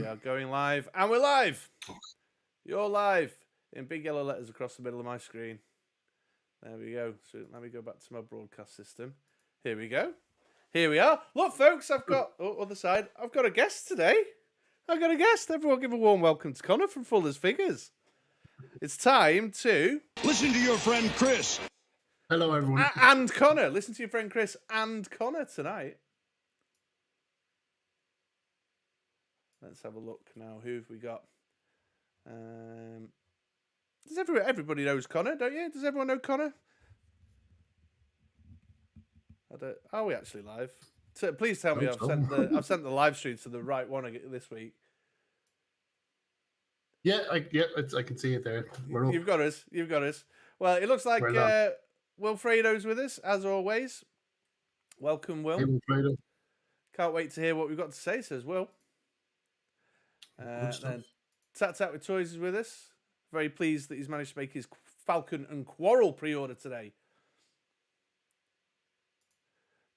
are going live, and we're live. You're live in big yellow letters across the middle of my screen. There we go. So let me go back to my broadcast system. Here we go. Here we are. Look, folks, I've got other side. I've got a guest today. I've got a guest. Everyone, give a warm welcome to Conor from Fuller's Figures. It's time to listen to your friend Chris. Hello, everyone. And Conor. Listen to your friend Chris and Conor tonight. Let's have a look now. Who have we got? Does everybody knows Conor, don't you? Does everyone know Conor? Are we actually live? So please tell me I've sent the live stream to the right one this week. Yeah, I can see it there. You've got us. You've got us. Well, it looks like Wilfredo's with us as always. Welcome, Will. Hey, Wilfredo. Can't wait to hear what we've got to say. Says Will. Then Tat with Toys is with us. Very pleased that he's managed to make his Falcon and Quarrel pre-order today.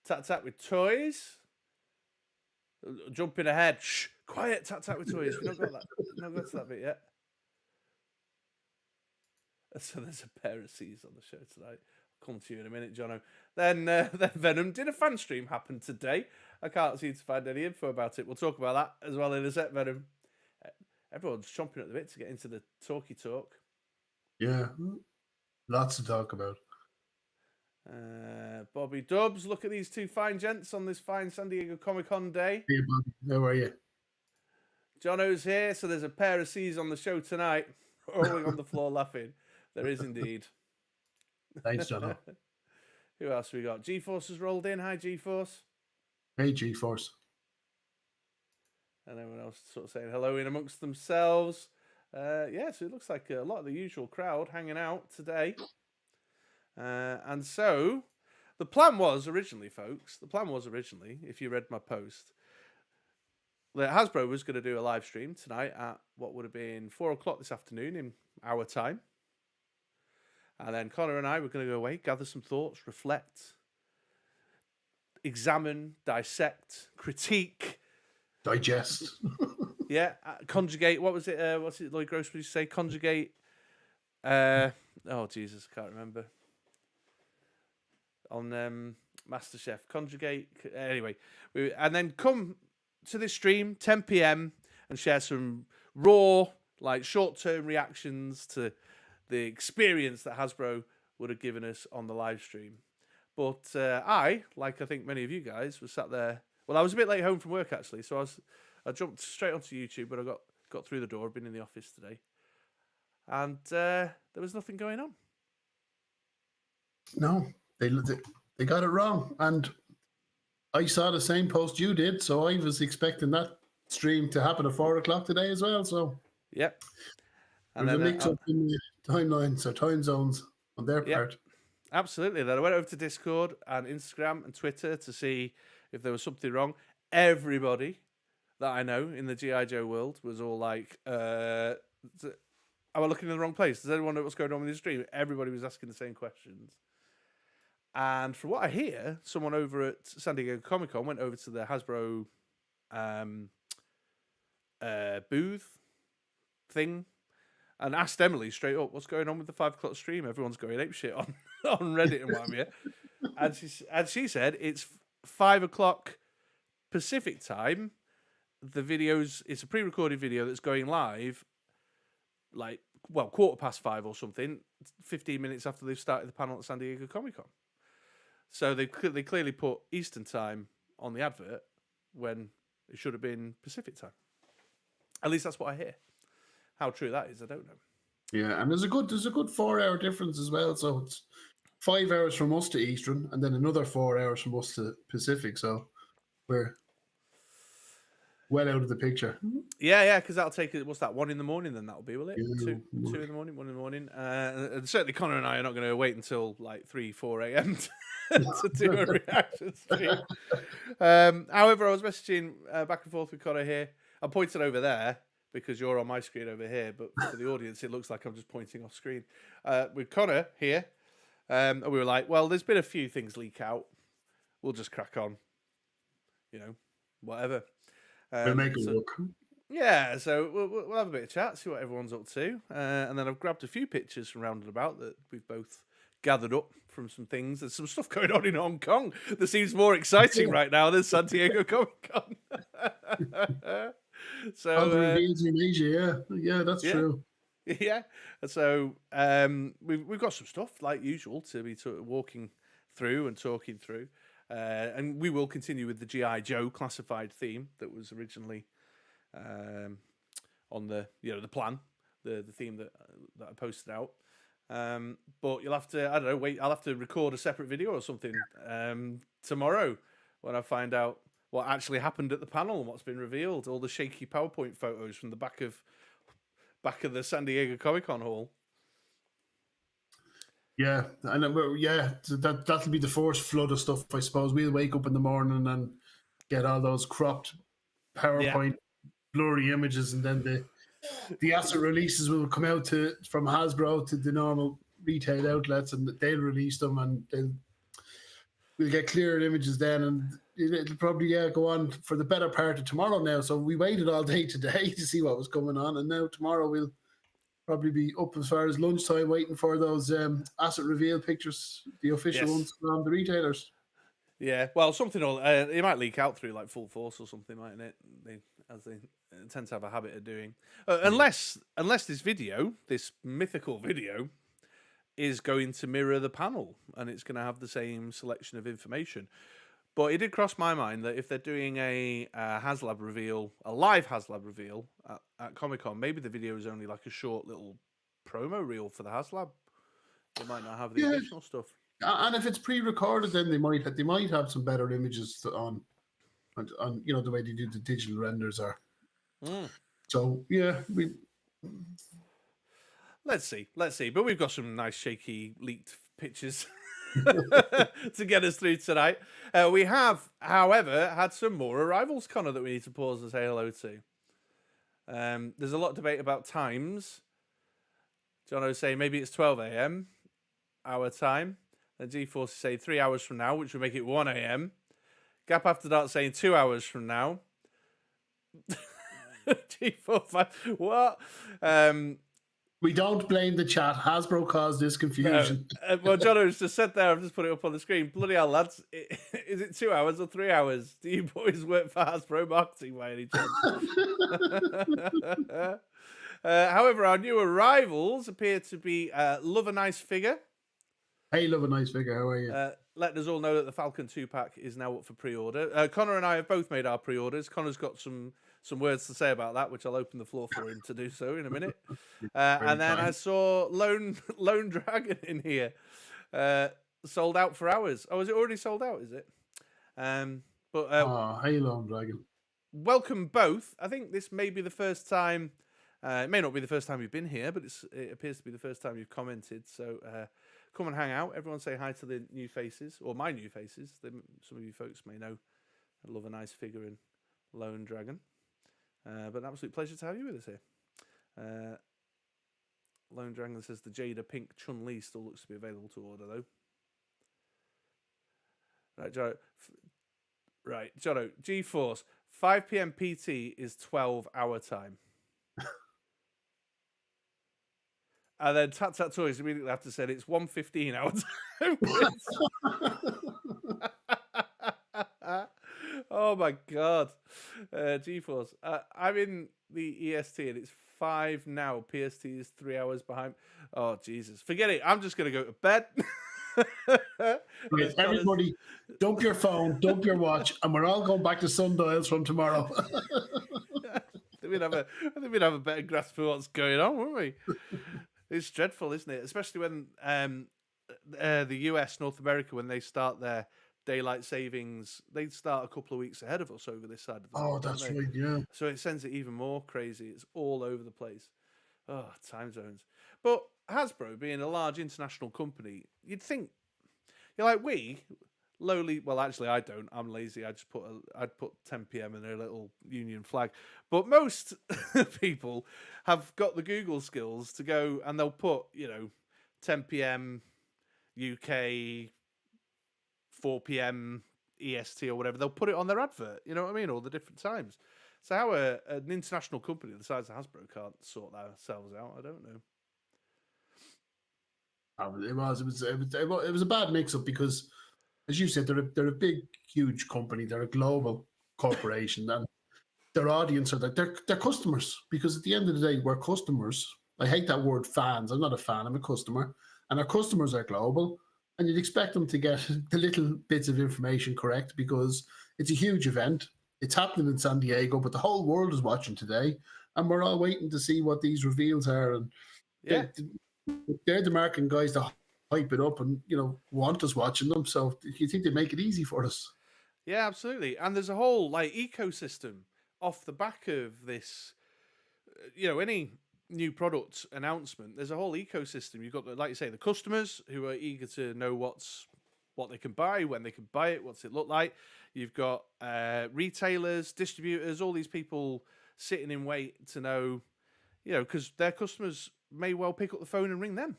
Tat with Toys. Jumping ahead. Shh, quiet. Tat with Toys. We've not got that. Not got to that bit yet. So there's a pair of C's on the show tonight. I'll come to you in a minute, Jono. Then Venom. Did a fan stream happen today? I can't seem to find any info about it. We'll talk about that as well in a sec, Venom. Everyone's chomping at the bit to get into the talky talk. Yeah, lots to talk about. Bobby Dubs, look at these two fine gents on this fine San Diego Comic-Con day. Hey, Bobby, how are you? Jono's here, so there's a pair of C's on the show tonight. Rolling on the floor laughing. There is indeed. Thanks, Jono. Who else have we got? G-Force has rolled in. Hi, G-Force. Hey, G-Force. And everyone else sort of saying hello in amongst themselves. So it looks like a lot of the usual crowd hanging out today. And so the plan was originally, folks, if you read my post, that Hasbro was going to do a live stream tonight at what would have been 4:00 this afternoon in our time. And then Conor and I were going to go away, gather some thoughts, reflect, examine, dissect, critique, digest. Conjugate. What was it? What's it? Lloyd Gross would say? Conjugate. Oh Jesus, I can't remember. On MasterChef, conjugate. Anyway, and then come to this stream 10 p.m. and share some raw, like short-term reactions to the experience that Hasbro would have given us on the live stream. But I think many of you guys, was sat there. Well, I was a bit late home from work actually, so I jumped straight onto YouTube, but I got through the door. I've been in the office today, and there was nothing going on. No, they got it wrong, and I saw the same post you did, so I was expecting that stream to happen at 4:00 today as well. So yep, and there's a mix-up in the timelines or time zones on their part. Absolutely. Then I went over to Discord and Instagram and Twitter to see if there was something wrong. Everybody that I know in the G.I. Joe world was all like, am I looking in the wrong place? Does anyone know what's going on with the stream? Everybody was asking the same questions. And from what I hear, someone over at San Diego Comic-Con went over to the Hasbro booth thing and asked Emily straight up, what's going on with the 5:00 stream? Everyone's going apeshit on Reddit and what have you. And she said it's 5:00 Pacific time. It's a pre-recorded video that's going live, 5:15 or something, 15 minutes after they've started the panel at San Diego Comic-Con. So they clearly put Eastern time on the advert when it should have been Pacific time. At least that's what I hear. How true that is, I don't know. Yeah, and there's a good 4-hour difference as well. So it's 5 hours from us to Eastern, and then another 4 hours from us to Pacific. So we're well out of the picture. Yeah, because that'll take it. What's that? 1 a.m. Then that'll be, will it? Yeah. 2 in the morning, 1 a.m. And certainly Conor and I are not going to wait until 3-4 a.m. to do a reaction stream. However, I was messaging back and forth with Conor here. I pointed over there because you're on my screen over here, but for the audience, it looks like I'm just pointing off screen. With Conor here, and we were like, well, there's been a few things leak out. We'll just crack on. Whatever. We'll make it work. Yeah, so we'll have a bit of chat, see what everyone's up to, and then I've grabbed a few pictures from round and about that we've both gathered up from some things. There's some stuff going on in Hong Kong that seems more exciting right now than San Diego Comic Con. All the So reveals in Asia, yeah, that's yeah, true. yeah. So we've got some stuff like usual to be walking through and talking through, and we will continue with the GI Joe classified theme that was originally on the the plan, the theme that I posted out. But you'll have to, I don't know, wait. I'll have to record a separate video or something tomorrow when I find out what actually happened at the panel and what's been revealed. All the shaky PowerPoint photos from the back of the San Diego Comic Con hall. Yeah, and so that'll be the first flood of stuff, I suppose. We'll wake up in the morning and get all those cropped PowerPoint blurry images, and then the asset releases will come out from Hasbro to the normal retail outlets, and they'll release them, and we'll get clearer images then, and it'll probably go on for the better part of tomorrow now. So we waited all day today to see what was going on, and now tomorrow we'll probably be up as far as lunchtime waiting for those asset reveal pictures, the official ones from the retailers. Yeah, well, something it might leak out through like Full Force or something, mightn't it? As they tend to have a habit of doing, unless this video, this mythical video, is going to mirror the panel and it's going to have the same selection of information. But it did cross my mind that if they're doing a Haslab reveal, a live Haslab reveal at Comic-Con, maybe the video is only like a short little promo reel for the Haslab. They might not have the additional stuff. And if it's pre-recorded, then they might have some better images on the way they do the digital renders are. So yeah, let's see. But we've got some nice shaky leaked pictures to get us through tonight. We have, however, had some more arrivals, Connor, that we need to pause and say hello to. There's a lot of debate about times. Jono saying maybe it's 12 a.m. our time. And G-Force is saying 3 hours from now, which would make it 1 a.m. Gap After Dark saying 2 hours from now. G45, what? We don't blame the chat. Hasbro caused this confusion. Well, Jono's just said there, I've just put it up on the screen. Bloody hell, lads. Is it 2 hours or 3 hours? Do you boys work for Hasbro Marketing by any chance? However, our new arrivals appear to be Love a Nice Figure. Hey, Love a Nice Figure. How are you? Letting us all know that the Falcon 2-pack is now up for pre-order. Connor and I have both made our pre-orders. Connor's got some words to say about that, which I'll open the floor for him to do so in a minute. And then I saw Lone Dragon in here. Sold out for hours. Oh, is it already sold out, is it? Hey, Lone Dragon. Welcome both. I think this may be the first time. It may not be the first time you've been here, but it appears to be the first time you've commented. So come and hang out. Everyone say hi to the new faces, or my new faces. Some of you folks may know I Love a Nice Figure in Lone Dragon. But an absolute pleasure to have you with us here. Lone Dragon says the Jada Pink Chun-Li still looks to be available to order, though. Right, Jono. G-Force. 5 p.m. PT is 12-hour time. And then Tat Tat Toys immediately after said it's 1:15 hour time. Oh my god. G-Force. I'm in the EST and it's 5 now. PST is 3 hours behind. Oh Jesus. Forget it. I'm just gonna go to bed. Right, everybody, dump your phone, dump your watch, and we're all going back to sundials from tomorrow. I think we'd have a better grasp of what's going on, wouldn't we? It's dreadful, isn't it? Especially when the US, North America, when they start their daylight savings, they start a couple of weeks ahead of us over this side of the world. Oh, that's right, yeah. So it sends it even more crazy. It's all over the place. Oh, time zones. But Hasbro, being a large international company, you'd think, lowly. Well, actually, I don't. I'm lazy. I'd put 10 p.m. in a little Union flag. But most people have got the Google skills to go and they'll put 10 p.m. UK, 4 p.m. EST or whatever. They'll put it on their advert. You know what I mean? All the different times. So how an international company the size of Hasbro can't sort themselves out, I don't know. It was a bad mix-up because, as you said, they're a big, huge company. They're a global corporation, and their audience are they're customers. Because at the end of the day, we're customers. I hate that word fans. I'm not a fan. I'm a customer, and our customers are global. And you'd expect them to get the little bits of information correct because it's a huge event. It's happening in San Diego, but the whole world is watching today, and we're all waiting to see what these reveals are. And Yeah. they're the marketing guys that hype it up and want us watching them. So you think they make it easy for us? Yeah, absolutely. And there's a whole like ecosystem off the back of this. Any new product announcement, there's a whole ecosystem. You've got, like you say, the customers who are eager to know what they can buy, when they can buy it, what's it look like. You've got retailers, distributors, all these people sitting in wait to know, because their customers may well pick up the phone and ring them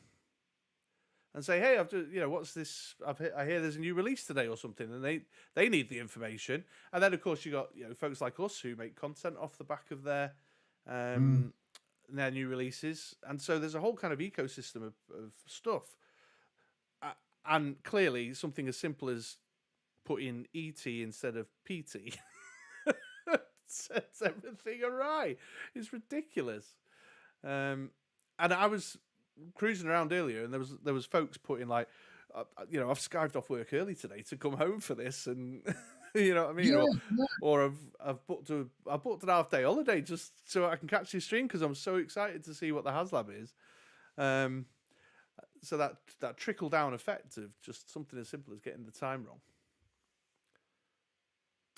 and say, "Hey, I've just, what's this? I hear there's a new release today or something," and they need the information. And then of course you got folks like us who make content off the back of their new releases, and so there's a whole kind of ecosystem of stuff. And clearly, something as simple as putting ET instead of PT sets everything awry. It's ridiculous. And I was cruising around earlier, and there was folks putting like, I've skived off work early today to come home for this, and you know what I mean, or I've booked an half-day holiday just so I can catch this stream because I'm so excited to see what the Haslab is. So that trickle down effect of just something as simple as getting the time wrong.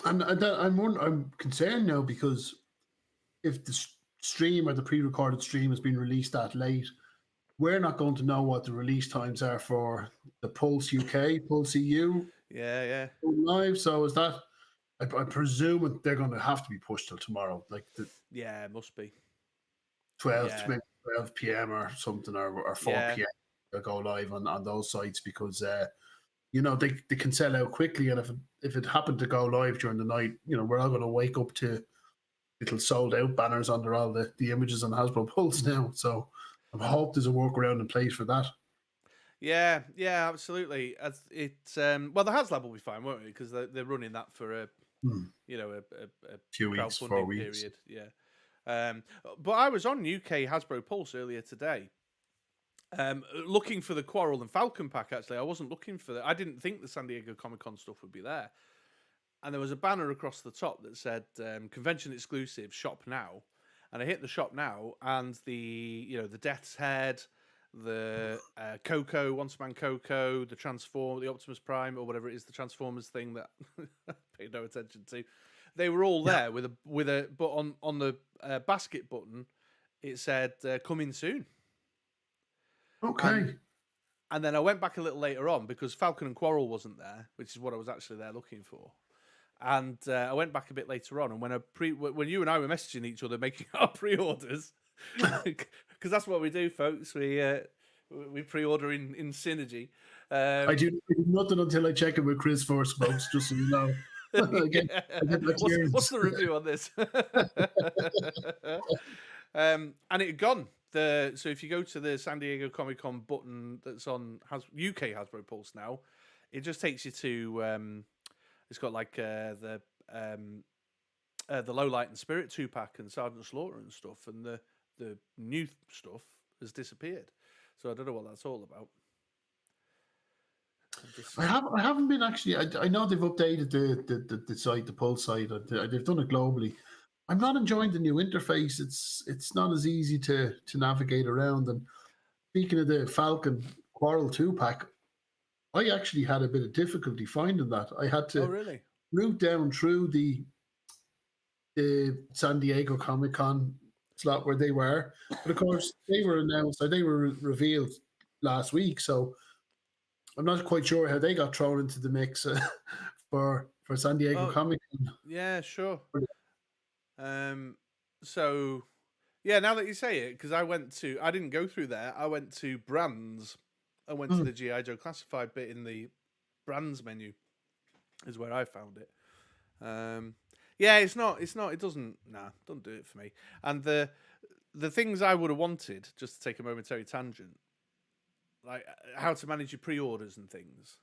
And I'm concerned now because if the stream or the pre-recorded stream has been released that late, we're not going to know what the release times are for the Pulse UK, Pulse EU. Yeah. Live. So is that? I presume they're going to have to be pushed till tomorrow, Yeah, it must be 12 p.m. or something, or 4 p.m. They'll go live on those sites because they can sell out quickly, and if it happened to go live during the night, we're all going to wake up to little sold out banners under all the images on Hasbro Pulse now. So I hope there's a workaround in place for that. Yeah, absolutely. The Haslab will be fine, won't it? Because they're running that for a few weeks, 4 weeks. Period. Yeah. But I was on UK Hasbro Pulse earlier today, looking for the Quarrel and Falcon pack. Actually, I wasn't looking for I didn't think the San Diego Comic-Con stuff would be there, and there was a banner across the top that said convention exclusive, shop now. And I hit the shop now, and the Death's Head, the Coco, Once Man Coco, the the Optimus Prime, or whatever it is, the Transformers thing that I paid no attention to. They were all there with a but on the basket button, it said coming soon. Okay. And then I went back a little later on because Falcon and Quarrel wasn't there, which is what I was actually there looking for. And I went back a bit later on, and when you and I were messaging each other making our pre-orders, because that's what we do, folks. We pre-order in synergy. I do nothing until I check it with Chris first, folks. Just so you know. What's the review on this? And it had gone. So if you go to the San Diego Comic-Con button that's on UK Hasbro Pulse now, it just takes you to. It's got like the Low Light and Spirit 2-pack and Sergeant Slaughter and stuff, and the new stuff has disappeared. So I don't know what that's all about. I haven't been actually. I know they've updated the site, the Pulse site. They've done it globally. I'm not enjoying the new interface. It's not as easy to navigate around. And speaking of the Falcon Quarrel 2-pack, I actually had a bit of difficulty finding that. I had to route down through the San Diego Comic-Con slot where they were. But of course, they were announced, or they were revealed last week. So I'm not quite sure how they got thrown into the mix for San Diego Comic-Con. Yeah, sure. So, yeah, now that you say it, because I didn't go through there. I went to Brands. I went to the G.I. Joe Classified bit in the Brands menu, is where I found it. Yeah, it's not. It's not. It doesn't. Nah, don't do it for me. And the things I would have wanted, just to take a momentary tangent, like how to manage your pre-orders and things,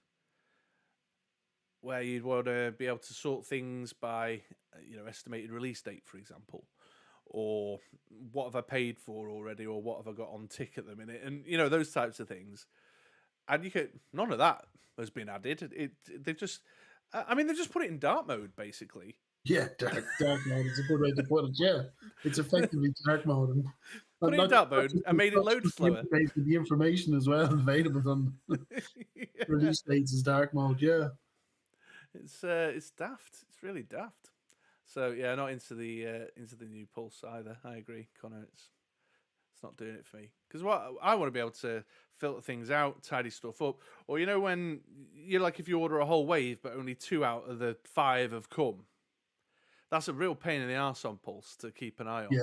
where you'd want to be able to sort things by, estimated release date, for example, or what have I paid for already, or what have I got on tick at the minute, and those types of things. And none of that has been added. They've just, I mean, they just put it in dark mode basically. Yeah, dark mode is a good way to put it. Yeah, it's effectively dark mode. And Put it in dark mode and made it load slower. The information as well available on release dates is dark mode. Yeah, it's daft. It's really daft. So yeah, not into the new Pulse either. I agree, Connor. It's not doing it for me, because what I want to be able to filter things out, tidy stuff up, or when you're like, if you order a whole wave but only 2 out of the 5 have come, that's a real pain in the arse on Pulse to keep an eye on. Yeah,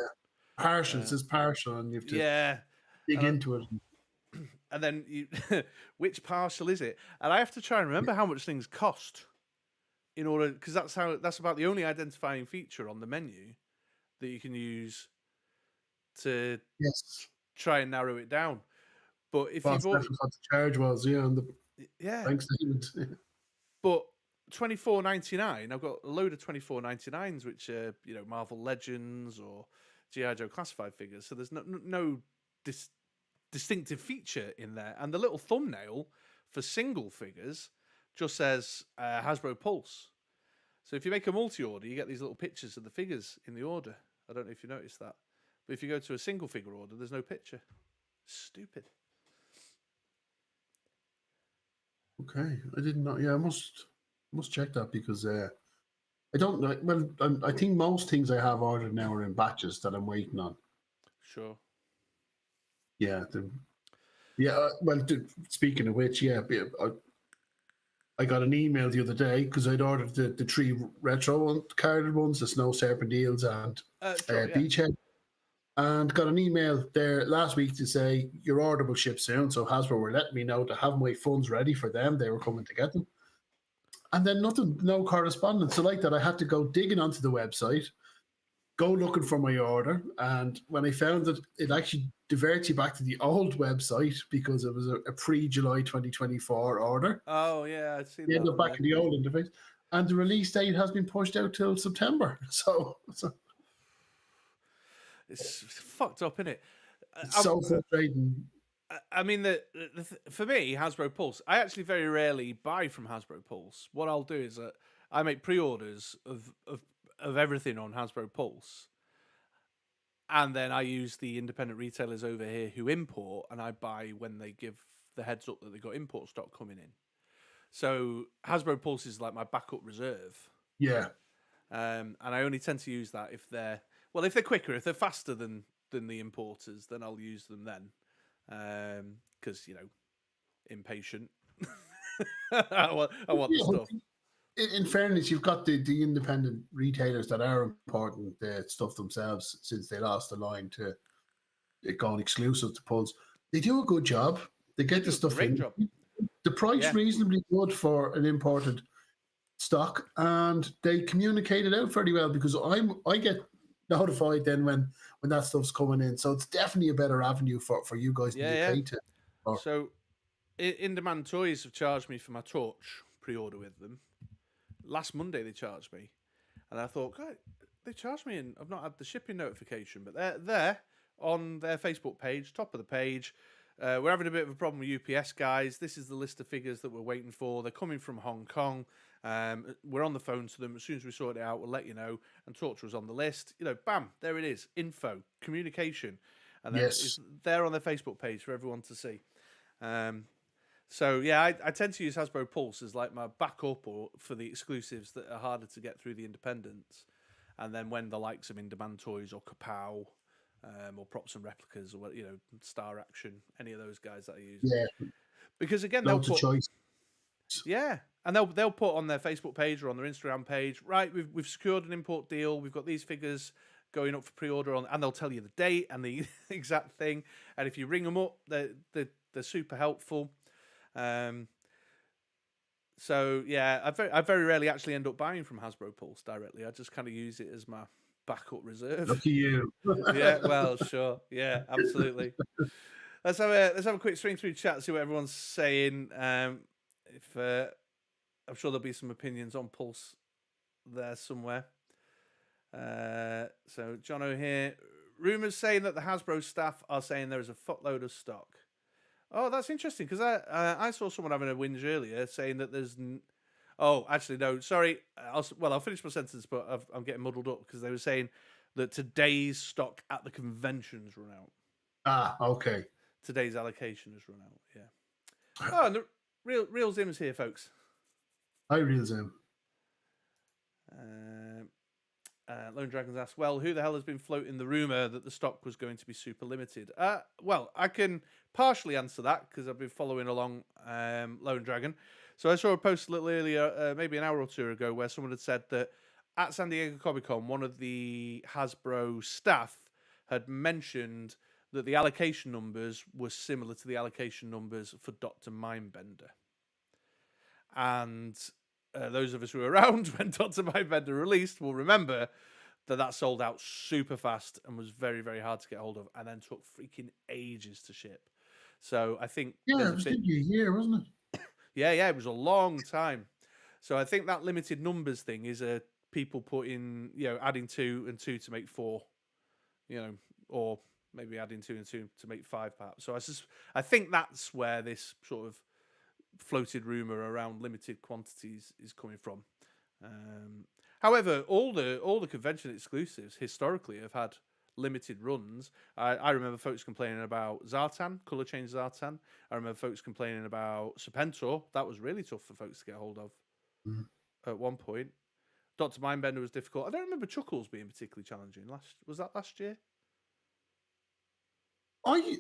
partial. It's partial, and you have to dig into it. And then which partial is it? And I have to try and remember how much things cost in order, because that's about the only identifying feature on the menu that you can use to try and narrow it down. But if you bought what the charge was, on the bank statement. But $24.99, I've got a load of $24.99s, which are Marvel Legends or G.I. Joe classified figures. So there's no distinctive feature in there, and the little thumbnail for single figures just says Hasbro Pulse. So if you make a multi-order, you get these little pictures of the figures in the order. I don't know if you noticed that, but if you go to a single figure order, there's no picture. Stupid. Okay, I didn't know. Yeah, I must check that, because I don't know. Well, I think most things I have ordered now are in batches that I'm waiting on. Sure. Yeah. Well, speaking of which, I got an email the other day because I'd ordered the 3 retro carded ones, the Snow Serpent Eels and Beachhead, and got an email there last week to say your order will ship soon. So Hasbro were letting me know to have my funds ready for them. They were coming to get them. And then no correspondence. So like that, I had to go digging onto the website, go looking for my order. And when I found it actually diverts you back to the old website because it was a pre-July 2024 order. Oh, yeah, I'd see that. You end up back in the old interface. And the release date has been pushed out till September. So it's fucked up, isn't it? It's so frustrating. I mean, for me, Hasbro Pulse, I actually very rarely buy from Hasbro Pulse. What I'll do is I make pre-orders of everything on Hasbro Pulse, and then I use the independent retailers over here who import, and I buy when they give the heads up that they've got import stock coming in. So Hasbro Pulse is like my backup reserve. Yeah. And I only tend to use that if they're quicker, if they're faster than the importers, then I'll use them then. Because impatient. I want the stuff. In fairness, you've got the independent retailers that are importing the stuff themselves since they lost the line to it going exclusive to Pulse. They do a good job. They get the stuff in. Job. The price reasonably good for an imported stock, and they communicate it out fairly well, because I get notified then when that stuff's coming in. So it's definitely a better avenue for you guys to pay to. So In Demand Toys have charged me for my Torch pre-order with them. Last Monday they charged me, and I thought, God, they charged me and I've not had the shipping notification, but they're there on their Facebook page, top of the page. We're having a bit of a problem with UPS guys. This is the list of figures that we're waiting for. They're coming from Hong Kong. We're on the phone to them. As soon as we sort it out, we'll let you know. And Torch was on the list. Bam, there it is. Info, communication. And then it's there on their Facebook page for everyone to see. So, yeah, I tend to use Hasbro Pulse as like my backup or for the exclusives that are harder to get through the independents. And then when the likes of In Demand Toys or Kapow or Props and Replicas or, Star Action, any of those guys that I use. Yeah. Because, again, they'll put... choice. Yeah, and they'll put on their Facebook page or on their Instagram page, right, we've secured an import deal, we've got these figures going up for pre-order, and they'll tell you the date and the exact thing. And if you ring them up, they're super helpful. So yeah, I very rarely actually end up buying from Hasbro Pulse directly. I just kind of use it as my backup reserve. Lucky you. Yeah, well, sure. Yeah, absolutely. Let's have a quick swing through chat, see what everyone's saying. If I'm sure there'll be some opinions on Pulse there somewhere. So Jono here. Rumors saying that the Hasbro staff are saying there is a fuckload of stock. Oh, that's interesting because I saw someone having a whinge earlier saying that there's. Oh, actually no. Sorry. I'll finish my sentence, but I'm getting muddled up because they were saying that today's stock at the convention's run out. Ah, okay. Today's allocation has run out. Yeah. Oh, and the real Zim's here, folks. I real Zim. Lone Dragons asks, well, who the hell has been floating the rumor that the stock was going to be super limited? Well, I can partially answer that because I've been following along Lone Dragon. So I saw a post a little earlier, maybe an hour or two ago, where someone had said that at San Diego Comic-Con, one of the Hasbro staff had mentioned that the allocation numbers were similar to the allocation numbers for Dr. Mindbender. And those of us who were around when Dr. Mindbender released will remember that sold out super fast and was very, very hard to get hold of, and then took freaking ages to ship. So I think it was nearly a year, wasn't it? Yeah, it was a long time. So I think that limited numbers thing is people putting, adding 2 and 2 to make 4, or maybe adding 2 and 2 to make 5, perhaps. So I think that's where this sort of floated rumor around limited quantities is coming from. However, all the convention exclusives historically have had limited runs. I remember folks complaining about Zartan, color change Zartan. I remember folks complaining about Serpentor. That was really tough for folks to get hold of at one point. Dr. Mindbender was difficult. I don't remember Chuckles being particularly challenging. Was that last year? I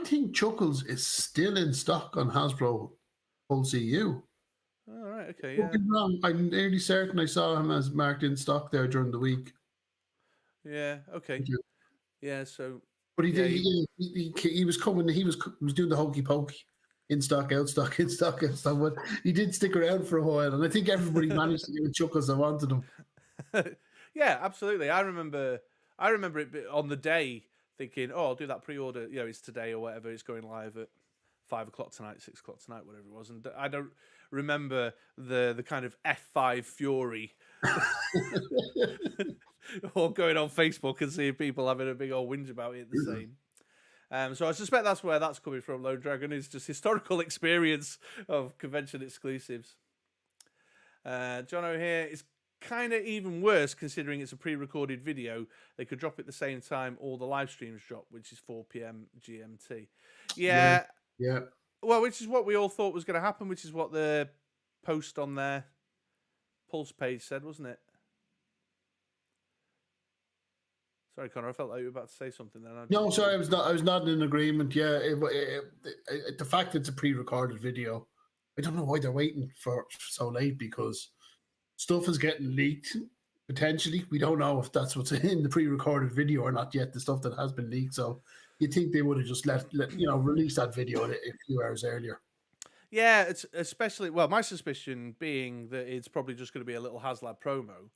think Chuckles is still in stock on Hasbro Pulse EU. All right, okay, yeah. Wrong. I'm nearly certain I saw him as marked in stock there during the week. Yeah, okay. Yeah, so. But he was coming. He was doing the hokey pokey, in stock, out stock, in stock, out stock. But he did stick around for a while, and I think everybody managed to get Chuckles that wanted him. Yeah, absolutely. I remember it on the day thinking, oh, I'll do that pre-order. It's today or whatever. It's going live at 5 o'clock tonight, 6 o'clock tonight, whatever it was. And I don't remember the kind of F5 fury or going on Facebook and seeing people having a big old whinge about it the same. So I suspect that's where that's coming from, Lone Dragon, is just historical experience of convention exclusives. Jono here, it's kind of even worse considering it's a pre-recorded video. They could drop it the same time all the live streams drop, which is 4 p.m. GMT. Yeah. Well, which is what we all thought was going to happen, which is what the post on their Pulse page said, wasn't it? Sorry, Connor, I felt like you were about to say something then. No, sorry, I was not in agreement. Yeah, the fact that it's a pre-recorded video, I don't know why they're waiting for so late, because stuff is getting leaked. Potentially, we don't know if that's what's in the pre-recorded video or not yet. The stuff that has been leaked, so you'd think they would have just released that video a few hours earlier. Yeah, it's especially, well, my suspicion being that it's probably just going to be a little Haslab promo,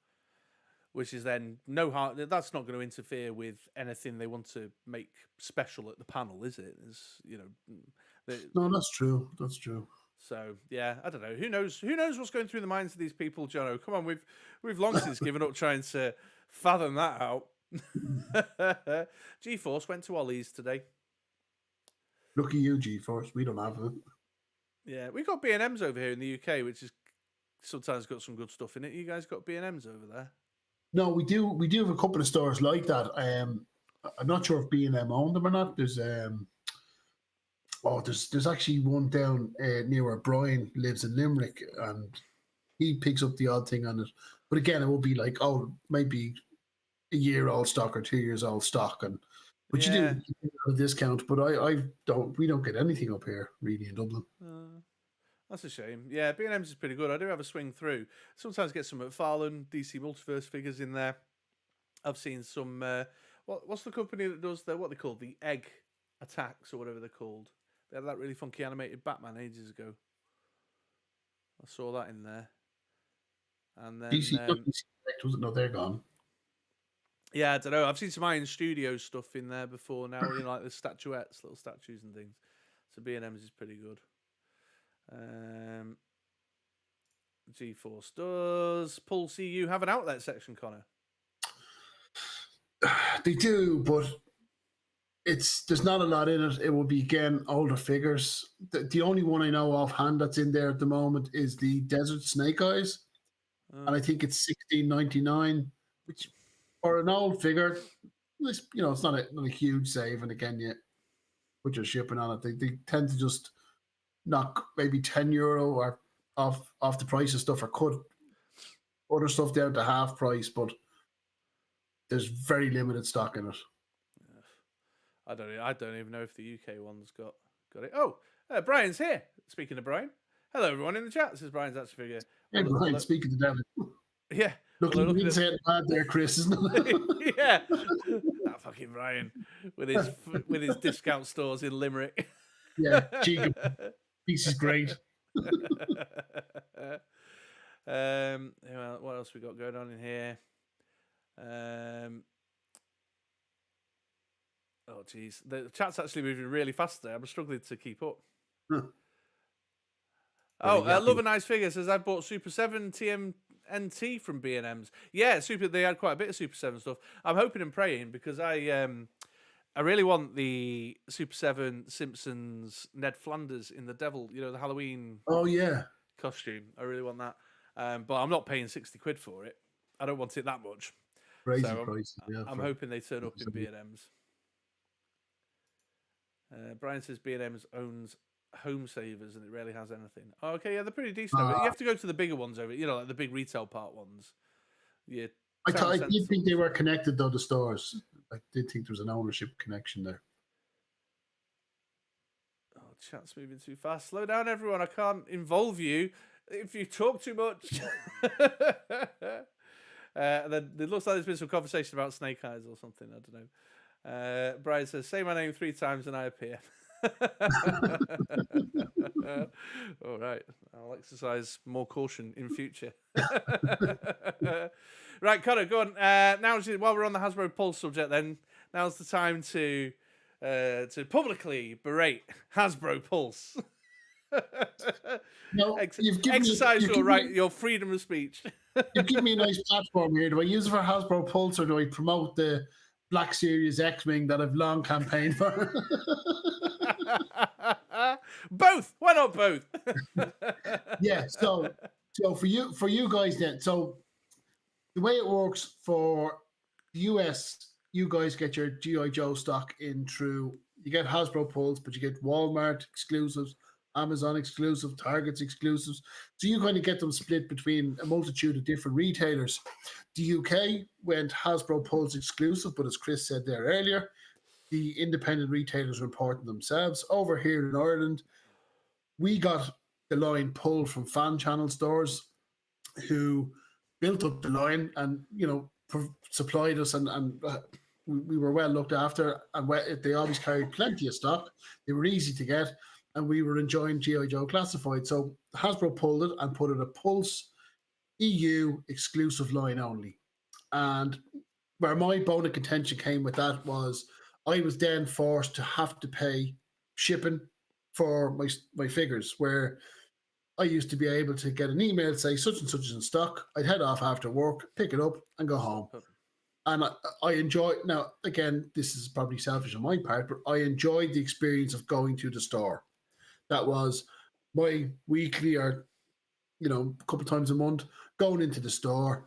which is then that's not going to interfere with anything they want to make special at the panel, is it? No, that's true. That's true. So yeah, I don't know. Who knows what's going through the minds of these people, Jono? Come on, we've long since given up trying to fathom that out. G-Force went to Ollie's today. Lucky you, G-Force. We don't have it. Yeah, we got B&M's over here in the UK, which is sometimes got some good stuff in it. You guys got B&M's over there? No, we do have a couple of stores like that. I'm not sure if B&M own them or not. There's actually one down near where Brian lives in Limerick, and he picks up the odd thing on it. But again, it will be like, maybe a year old stock or 2 years old stock, but you do a discount. But we don't get anything up here really in Dublin. That's a shame. Yeah, B&M's is pretty good. I do have a swing through. Sometimes get some McFarlane, DC Multiverse figures in there. I've seen some. What's the company that does what they call the Egg Attacks or whatever they're called? They had that really funky animated Batman ages ago. I saw that in there. And then DC was it? No, they're gone. yeah, I don't know. I've seen some Iron Studio stuff in there before now, like the statuettes, little statues and things. So B&M's is pretty good. GeForce does Pulse EU have an outlet section, Connor? They do, but there's not a lot in it. It will be again older figures. The only one I know offhand that's in there at the moment is the Desert Snake Eyes, and I think it's $16.99, which for an old figure, it's not a huge save. And again, you put your shipping on it. They tend to just knock maybe €10 or off the price of stuff, or cut other stuff down to half price, but there's very limited stock in it. I don't even know if the UK one's got it. Oh, Brian's here. Speaking of Brian, hello everyone in the chat. This is Brian's action figure. Hey, Brian, speaking to Devin. Yeah. Look, you didn't say it bad there, Chris, isn't it? Yeah. That fucking Brian with his discount stores in Limerick. Yeah, piece is great. What else we got going on in here? Oh geez, the chat's actually moving really fast there. I'm struggling to keep up. Huh. I love a nice figure. Says I bought Super 7 TMNT from B&M's. Yeah, they had quite a bit of Super 7 stuff. I'm hoping and praying because I really want the Super 7 Simpsons Ned Flanders in the Devil, the Halloween. Oh yeah, costume. I really want that, but I'm not paying £60 for it. I don't want it that much. Crazy price. Yeah, I'm hoping they turn up in B&M's. Brian says B&M's owns Home Savers and it rarely has anything. Oh, okay, yeah, they're pretty decent. You have to go to the bigger ones over, like the big retail part ones. Yeah, I did think they were connected though. The stores, I did think there was an ownership connection there. Oh, chat's moving too fast. Slow down, everyone. I can't involve you if you talk too much. And then it looks like there's been some conversation about Snake Eyes or something. I don't know. Brian says, say my name 3 times and I appear. All right. I'll exercise more caution in future. Right, Connor, go on. Now, while we're on the Hasbro Pulse subject, then, now's the time to publicly berate Hasbro Pulse. No, exercise your freedom of speech. You've given me a nice platform here. Do I use it for Hasbro Pulse or do I promote the Black Series X-Wing that I've long campaigned for? Both. Why not both? Yeah. So for you guys then. So the way it works for the US, you guys get your G.I. Joe stock in through. You get Hasbro Pulse, but you get Walmart exclusives, Amazon exclusive, Target's exclusives. So you kind of get them split between a multitude of different retailers. The UK went Hasbro Pulse exclusive, but as Chris said there earlier, the independent retailers are importing themselves. Over here in Ireland, we got the line pulled from fan channel stores who built up the line and, supplied us and we were well looked after, and they always carried plenty of stock. They were easy to get, and we were enjoying G.I. Joe Classified. So Hasbro pulled it and put it a Pulse EU exclusive line only. And where my bone of contention came with that was I was then forced to have to pay shipping for my figures, where I used to be able to get an email, say such and such is in stock. I'd head off after work, pick it up and go home. And I enjoy, now again, this is probably selfish on my part, but I enjoyed the experience of going to the store. That was my weekly or, a couple of times a month, going into the store,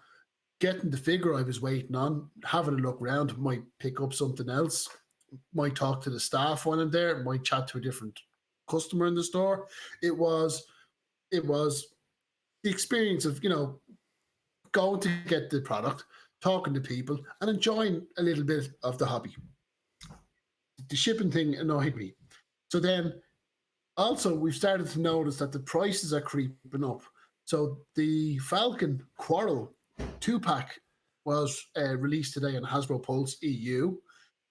getting the figure I was waiting on, having a look around, might pick up something else, might talk to the staff when I'm there, might chat to a different customer in the store. It was the experience of, going to get the product, talking to people and enjoying a little bit of the hobby. The shipping thing annoyed me. So then also we've started to notice that the prices are creeping up. So the Falcon Quarrel 2-pack was released today on Hasbro Pulse EU,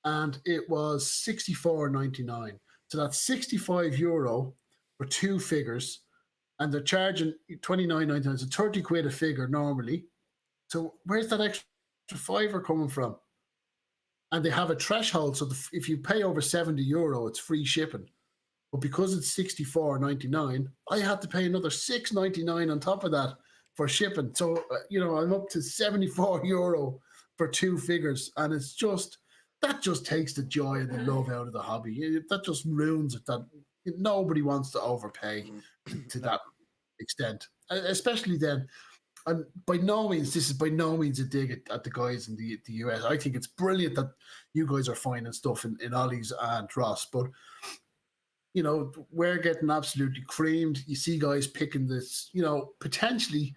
and it was €64.99. So that's €65 for 2 figures, and they're charging 29.99. So 30 quid a figure normally. So where's that extra fiver coming from? And they have a threshold. So if you pay over €70, it's free shipping. But because it's 64.99, I had to pay another €6.99 on top of that for shipping. So I'm up to €74 for 2 figures, and it's just that just takes the joy and the love out of the hobby. That just ruins it. That nobody wants to overpay to that extent, especially then. And by no means, this is by no means a dig at the guys in the US. I think it's brilliant that you guys are finding stuff in Ollie's and Ross, but we're getting absolutely creamed. You see guys picking this, potentially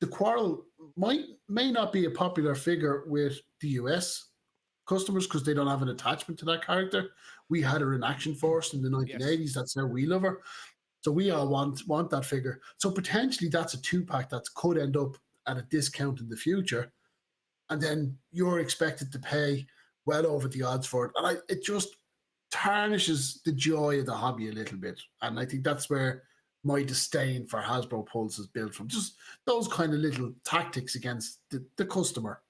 the Quarrel may not be a popular figure with the US customers because they don't have an attachment to that character. We had her in Action Force in the 1980s. Yes. That's how we love her. So we all want that figure. So potentially that's a 2-pack that could end up at a discount in the future. And then you're expected to pay well over the odds for it. And it just tarnishes the joy of the hobby a little bit. And I think that's where my disdain for Hasbro Pulse is built from. Just those kind of little tactics against the customer.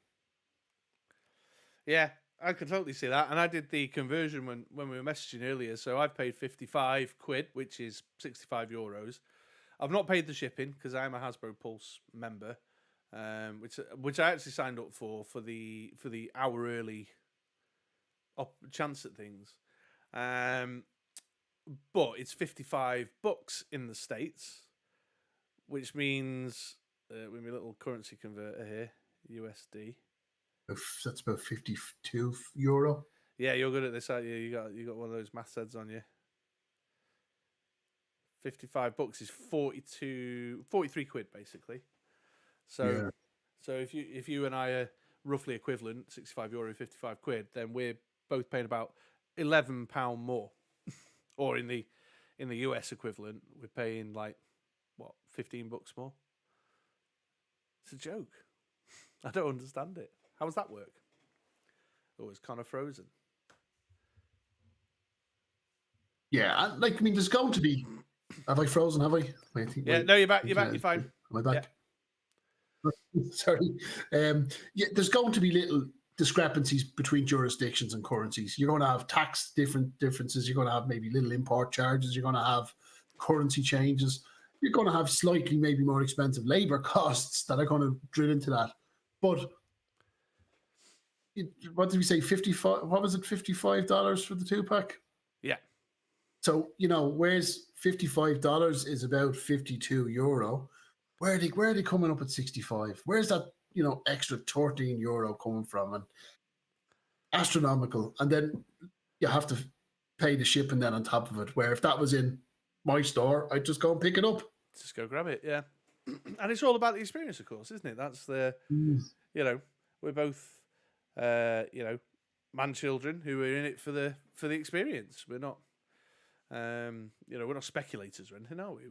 Yeah, I could totally see that. And I did the conversion when we were messaging earlier. So I've paid 55 quid, which is €65. I've not paid the shipping because I'm a Hasbro Pulse member, which I actually signed up for the hour early chance at things. But it's $55 in the States, which means with my little currency converter here, USD. That's about €52. Yeah, you're good at this, aren't you? You got one of those math heads on you. $55 is 43 quid basically. So yeah. So if you and I are roughly equivalent, €65, 55 quid, then we're both paying about £11 more. Or in the US equivalent, we're paying like what, $15 more. It's a joke. I don't understand it. How does that work? Oh, it's kind of frozen. Yeah, there's going to be. Have I frozen? Have I? No, you're back. You're back. You're fine. Am I back? Yeah. Sorry. There's going to be little discrepancies between jurisdictions and currencies. You're going to have tax differences. You're going to have maybe little import charges. You're going to have currency changes. You're going to have slightly maybe more expensive labor costs that are going to drill into that. But what did we say? 55. What was it? $55 for the 2-pack. Yeah. So where's $55 is about €52. Where are they coming up at 65? Where's that extra €13 coming from? And astronomical. And then you have to pay the shipping then on top of it. Where if that was in my store, I'd just go and pick it up. Just go grab it, yeah. And it's all about the experience, of course, isn't it? That's the we're both man children who are in it for the experience. We're not we're not speculators or anything, are we?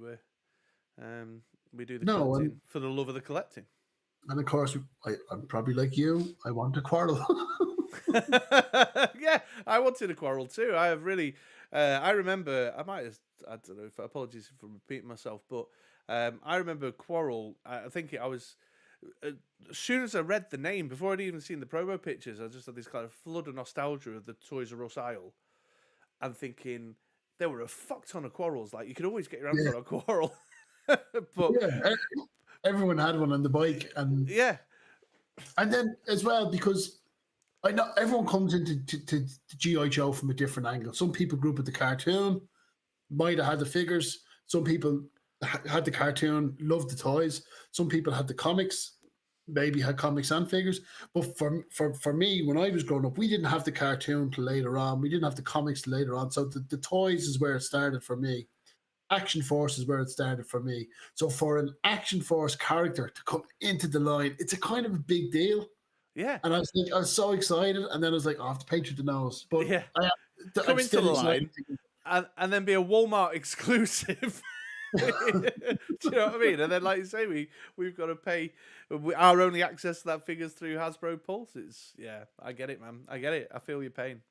We do the collecting for the love of the collecting. And of course, I'm probably like you. I want a Quarrel. Yeah, I wanted a Quarrel too. I have really. I remember. I don't know. Apologies for repeating myself, but I remember Quarrel. I think I was. As soon as I read the name, before I'd even seen the promo pictures, I just had this kind of flood of nostalgia of the Toys R Us aisle, and thinking there were a fuck ton of Quarrels. Like you could always get your hands on a Quarrel. But everyone had one on the bike, and and then as well, because I know everyone comes into to GI Joe from a different angle. Some people grew up with the cartoon, might have had the figures. Some people had the cartoon, loved the toys. Some people had the comics, maybe had comics and figures. But for me, when I was growing up, we didn't have the cartoon till later on. We didn't have the comics till later on. So the toys is where it started for me. Action Force is where it started for me. So for an Action Force character to come into the line, it's a kind of a big deal. Yeah. And I was so excited, and then I was like, I have to pay through the nose. But come into the line and then be a Walmart exclusive. Do you know what I mean? And then, like you say, we've got to pay our only access to that figures through Hasbro Pulse. It's I get it, man. I get it. I feel your pain.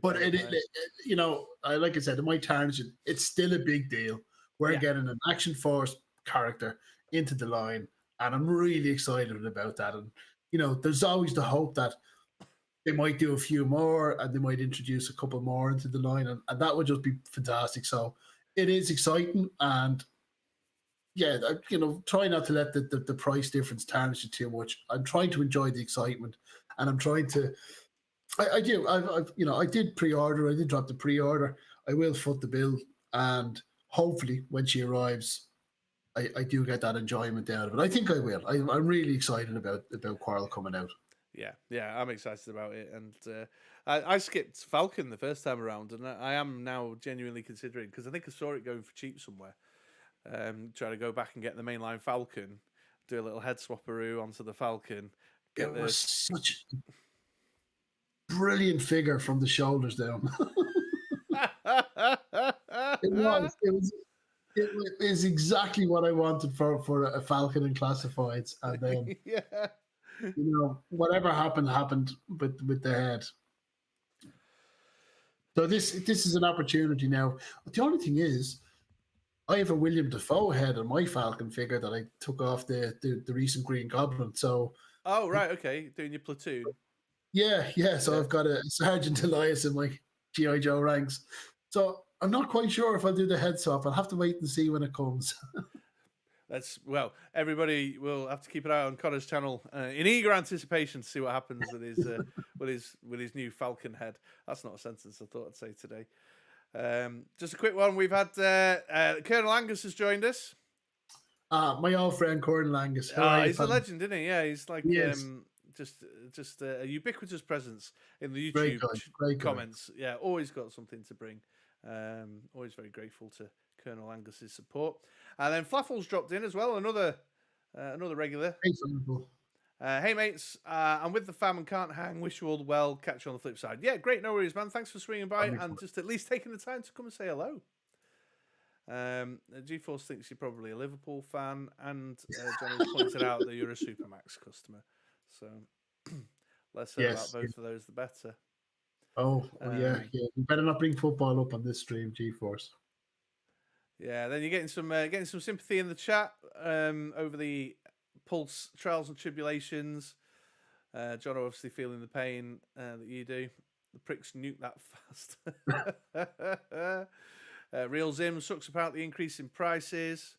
But like I said, it might tarnish it. It's still a big deal. We're getting an Action Force character into the line, and I'm really excited about that. And there's always the hope that they might do a few more and they might introduce a couple more into the line, and that would just be fantastic. So it is exciting, and yeah, try not to let the price difference tarnish it too much. I'm trying to enjoy the excitement, and I'm trying to. I do. I did pre-order. I did drop the pre-order. I will foot the bill, and hopefully, when she arrives, I do get that enjoyment out of it. I think I will. I'm really excited about Quarrel coming out. Yeah, I'm excited about it, and I skipped Falcon the first time around, and I am now genuinely considering, because I think I saw it going for cheap somewhere. Try to go back and get the mainline Falcon, do a little head swapperoo onto the Falcon. It was such a brilliant figure from the shoulders down. It is exactly what I wanted for a Falcon in classifieds, and then whatever happened with the head. So this is an opportunity now. The only thing is, I have a William Dafoe head on my Falcon figure that I took off the recent Green Goblin. So right, okay, doing your platoon. Yeah. So I've got a Sergeant Elias in my G.I. Joe ranks. So I'm not quite sure if I'll do the head swap. I'll have to wait and see when it comes. Everybody will have to keep an eye on Connor's channel in eager anticipation to see what happens with his with his new Falcon head. That's not a sentence I thought I'd say today. Just a quick one. We've had Colonel Angus has joined us. My old friend Colonel Angus. He's a legend, isn't he? Yeah, he's like just a ubiquitous presence in the YouTube great comments. Guy. Yeah, always got something to bring. Always very grateful to Colonel Angus's support. And then Flaffle's dropped in as well, another regular. Hey mates, I'm with the fam and can't hang. Wish you all well. Catch you on the flip side. Yeah, great, no worries, man. Thanks for swinging by and just at least taking the time to come and say hello. G-Force thinks you're probably a Liverpool fan, and Johnny pointed out that you're a Supermax customer. So less said about both of those, the better. Yeah. You better not bring football up on this stream, G-Force. Yeah, then you're getting some sympathy in the chat over the Pulse trials and tribulations. John obviously feeling the pain that you do. The pricks nuke that fast. Real Zim sucks about the increase in prices.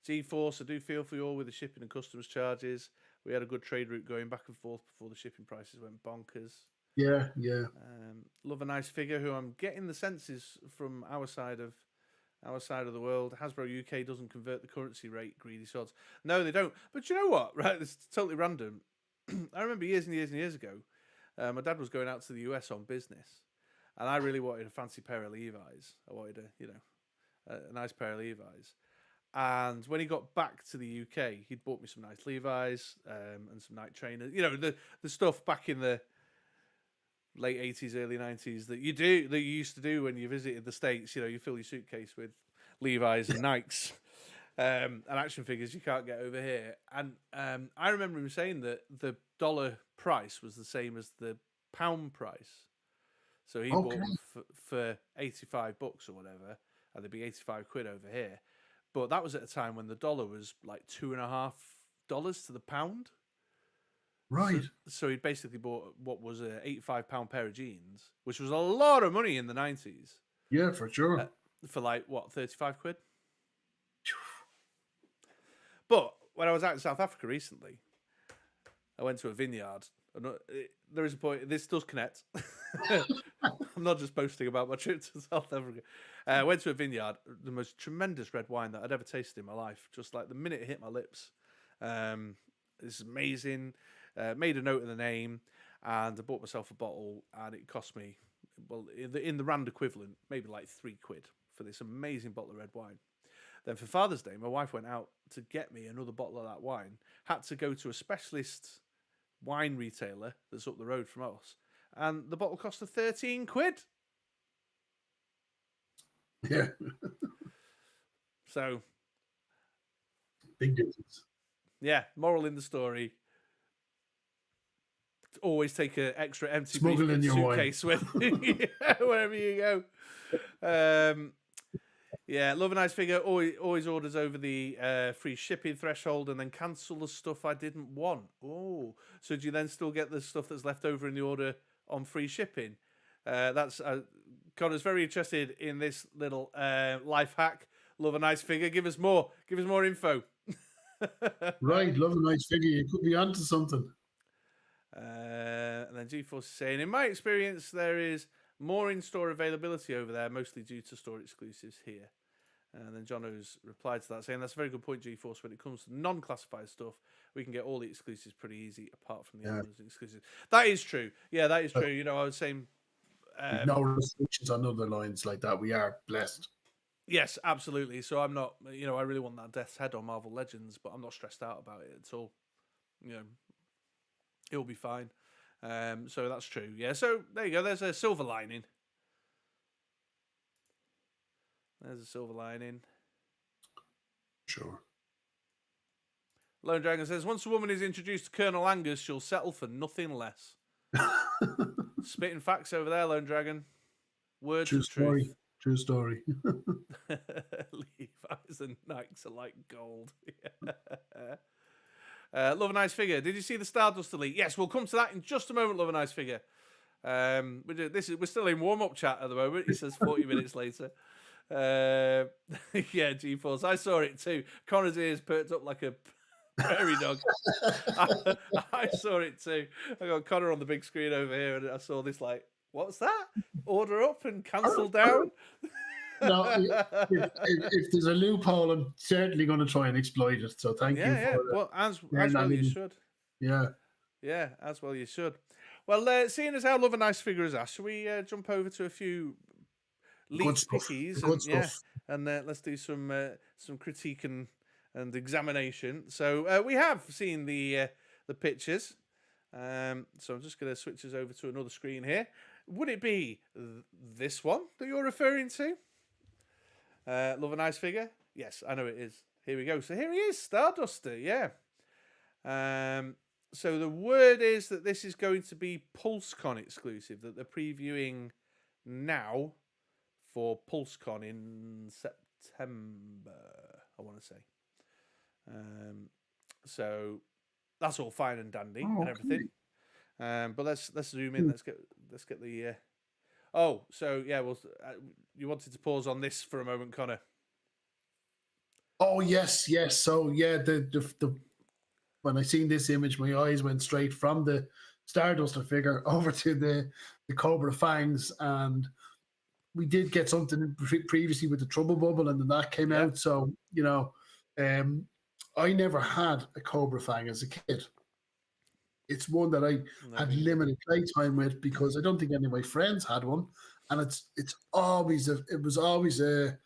G-Force, I do feel for you all with the shipping and customs charges. We had a good trade route going back and forth before the shipping prices went bonkers. Yeah. Love a nice figure who I'm getting the sense is from our side of the world. Hasbro UK doesn't convert the currency rate, greedy sods. No, they don't. But you know what? Right, it's totally random. I remember years and years and years ago, my dad was going out to the US on business, and I really wanted a fancy pair of Levi's. I wanted a nice pair of Levi's. And when he got back to the UK, he'd bought me some nice Levi's and some Nike trainers. You know, the stuff back in the late 80s, early 90s that you used to do when you visited the States. You know, you fill your suitcase with Levi's and Nikes and action figures you can't get over here. And I remember him saying that the dollar price was the same as the pound price. So he bought them for $85 or whatever, and they'd be 85 quid over here. But that was at a time when the dollar was like $2.50 to the pound. Right. So he basically bought what was a £85 pair of jeans, which was a lot of money in the 90s. Yeah, for sure. For like, what, 35 quid? But when I was out in South Africa recently, I went to a vineyard. There is a point, this does connect. I'm not just boasting about my trip to South Africa. I went to a vineyard, the most tremendous red wine that I'd ever tasted in my life. Just like the minute it hit my lips. It's amazing. Made a note of the name, and I bought myself a bottle, and it cost me, well, in the rand equivalent, maybe like £3 for this amazing bottle of red wine. Then for Father's Day, my wife went out to get me another bottle of that wine. Had to go to a specialist wine retailer that's up the road from us, and the bottle cost her £13. Yeah. So big difference. Yeah, moral in the story. Always take an extra empty suitcase with you wherever you go. Yeah, Love a Nice Figure always orders over the free shipping threshold and then cancel the stuff I didn't want. Oh, so do you then still get the stuff that's left over in the order on free shipping? That's Connor's very interested in this little life hack. Love a Nice Figure. Give us more info. Right, Love a Nice Figure. You could be onto something. And then GeForce is saying, in my experience, there is more in-store availability over there, mostly due to store exclusives here. And then Jono's replied to that, saying, that's a very good point, GeForce. When it comes to non-classified stuff, we can get all the exclusives pretty easy, apart from the Amazon exclusives. That is true. Yeah, that is true. You know, I was saying... no restrictions on other lines like that. We are blessed. Yes, absolutely. So I'm not, you know, I really want that Death's Head on Marvel Legends, but I'm not stressed out about it at all. You know, it'll be fine. So that's true. Yeah, so there you go. There's a silver lining. There's a silver lining. Sure. Lone Dragon says, once a woman is introduced to Colonel Angus, she'll settle for nothing less. Spitting facts over there, Lone Dragon. Words True of story. truth. True story. Levi's and Nikes are like gold. Love a Nice Figure. Did you see the Stardust Elite? Yes, we'll come to that in just a moment. Love a Nice Figure. We're still in warm-up chat at the moment. He says 40 minutes later. Yeah, GeForce. I saw it too. Connor's ears perked up like a prairie dog. I saw it too. I got Connor on the big screen over here, and I saw this like, what's that? Order up and cancel down? No, if there's a loophole, I'm certainly going to try and exploit it. So thank you. Yeah. Well, as well you should. Yeah. Yeah, as well you should. Well, seeing as how Love a Nice Figure is asked, shall we jump over to a few leaked pickies? And let's do some critique and examination. So we have seen the pictures. So I'm just going to switch us over to another screen here. Would it be this one that you're referring to? Love a Nice Figure? Yes, I know it is. Here we go. So here he is, Starduster, yeah. So the word is that this is going to be PulseCon exclusive, that they're previewing now for PulseCon in September, I want to say. So that's all fine and dandy and everything. But let's zoom in. Let's get the. Oh, so yeah. Well, you wanted to pause on this for a moment, Connor. Oh yes. So yeah, the when I seen this image, my eyes went straight from the Starduster figure over to the Cobra Fangs, and we did get something previously with the Trouble Bubble, and then that came out. So you know, I never had a Cobra Fang as a kid. It's one that I had limited playtime with because I don't think any of my friends had one, and it was always a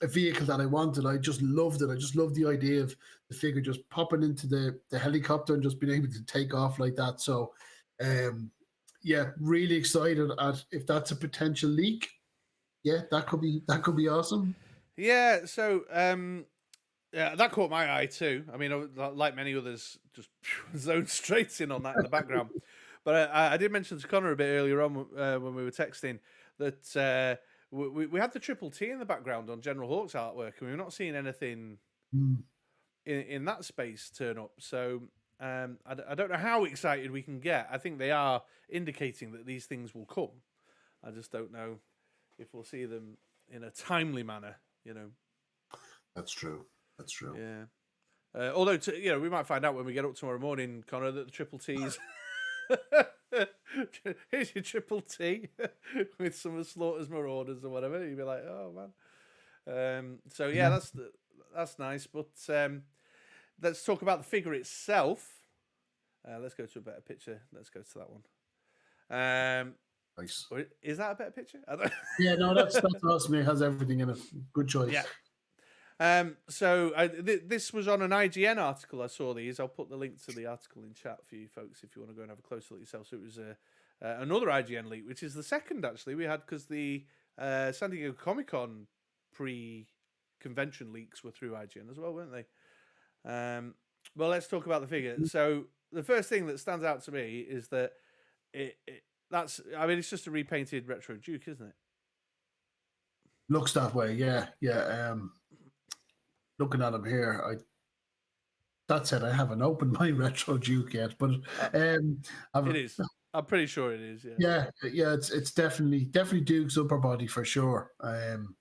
vehicle that I wanted. I just loved it. I just loved the idea of the figure just popping into the helicopter and just being able to take off like that. So, yeah, really excited at if that's a potential leak. Yeah, that could be awesome. Yeah. So, yeah, that caught my eye too. I mean, like many others, just zoned straight in on that in the background. But I did mention to Connor a bit earlier on when we were texting that we had the Triple T in the background on General Hawk's artwork, and we're not seeing anything in that space turn up. So I don't know how excited we can get. I think they are indicating that these things will come. I just don't know if we'll see them in a timely manner, you know. That's true. Yeah. Although, we might find out when we get up tomorrow morning, Connor, that the Triple T's... Here's your Triple T with some of Slaughter's Marauders or whatever. You'd be like, oh, man. So, yeah, that's nice. But let's talk about the figure itself. Let's go to a better picture. Let's go to that one. Nice. Is that a better picture? Yeah, no, that's awesome. It has everything in it. Good choice. Yeah. So this was on an IGN article. I saw these. I'll put the link to the article in chat for you folks if you want to go and have a closer look yourself. So it was another IGN leak, which is the second actually we had because the San Diego Comic-Con pre-convention leaks were through IGN as well, weren't they? Well, let's talk about the figure. So the first thing that stands out to me is that it's just a repainted retro Duke, isn't it? Looks that way, yeah, yeah. Looking at him here, that said, I haven't opened my retro Duke yet, but it is. I'm pretty sure it is. Yeah. Yeah. It's definitely Duke's upper body for sure. And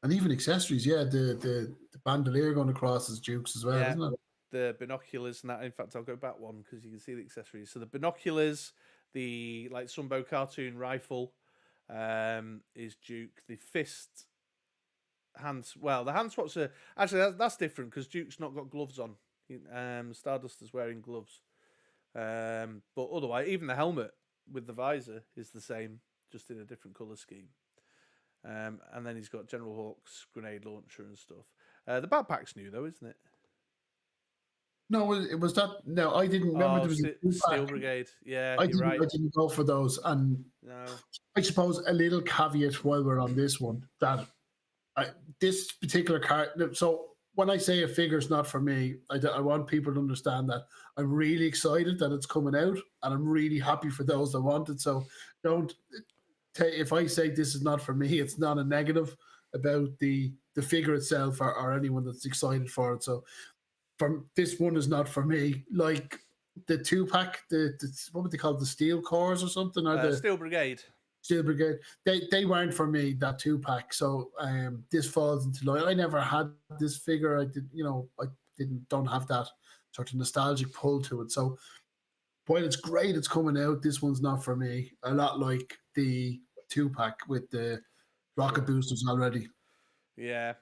even accessories, yeah. The bandolier going across is Duke's as well, Yeah. isn't it? The binoculars and that. In fact, I'll go back one because you can see the accessories. So the binoculars, the like Sunbow cartoon rifle, is Duke. The fist hands. Well, the hand swaps are actually that's different because Duke's not got gloves on. Stardust is wearing gloves. But otherwise, even the helmet with the visor is the same, just in a different color scheme. And then he's got General Hawk's grenade launcher and stuff. The backpack's new though, isn't it? No, it was that. No, I didn't remember. There was a Steel Brigade. Yeah, you're right. I didn't go for those, and No. I suppose a little caveat while we're on this one that this particular card. So when I say a figure's not for me, I want people to understand that I'm really excited that it's coming out, and I'm really happy for those that want it. So don't if I say this is not for me, it's not a negative about the figure itself or anyone that's excited for it. So from this one is not for me. Like the 2-pack, the what would they call it, the steel cores or something, or the Steel Brigade. Steel Brigade. They weren't for me, that 2-pack. So this falls into line. I never had this figure. I don't have that sort of nostalgic pull to it. So while it's great, it's coming out. This one's not for me. A lot like the 2-pack with the rocket boosters already. Yeah.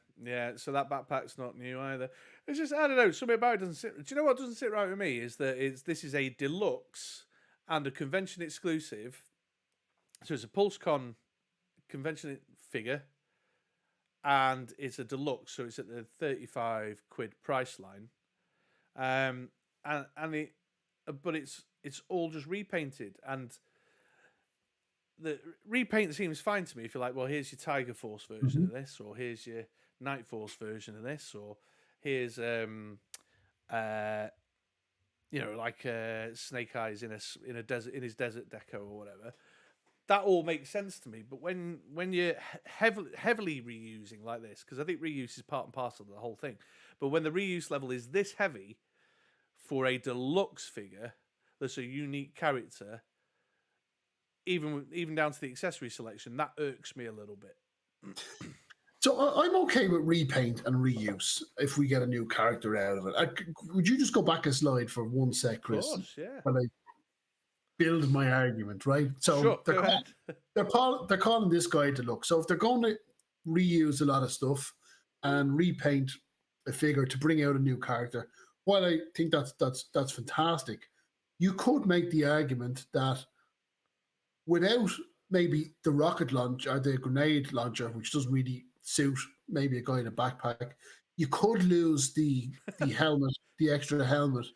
So that backpack's not new either. It's just I don't know. Something about it doesn't sit. Do you know what doesn't sit right with me is that this is a deluxe and a convention exclusive. So it's a PulseCon convention figure, and it's a deluxe, so it's at the £35 price line. But it's all just repainted, and the repaint seems fine to me. If you're like, well, here's your Tiger Force version of this, or here's your Night Force version of this, or here's Snake Eyes in a desert, in his desert deco or whatever. That all makes sense to me. But when you're heavily reusing like this, because I think reuse is part and parcel of the whole thing, but when the reuse level is this heavy for a deluxe figure that's a unique character, even down to the accessory selection, that irks me a little bit. So I'm okay with repaint and reuse if we get a new character out of it. Would you just go back a slide for 1 sec, Chris? Of course, yeah. While I build my argument, right? So sure, they're calling this guy deluxe. So if they're going to reuse a lot of stuff and repaint a figure to bring out a new character, while I think that's fantastic, you could make the argument that without maybe the rocket launch or the grenade launcher, which doesn't really suit maybe a guy in a backpack, you could lose the helmet, the extra helmet.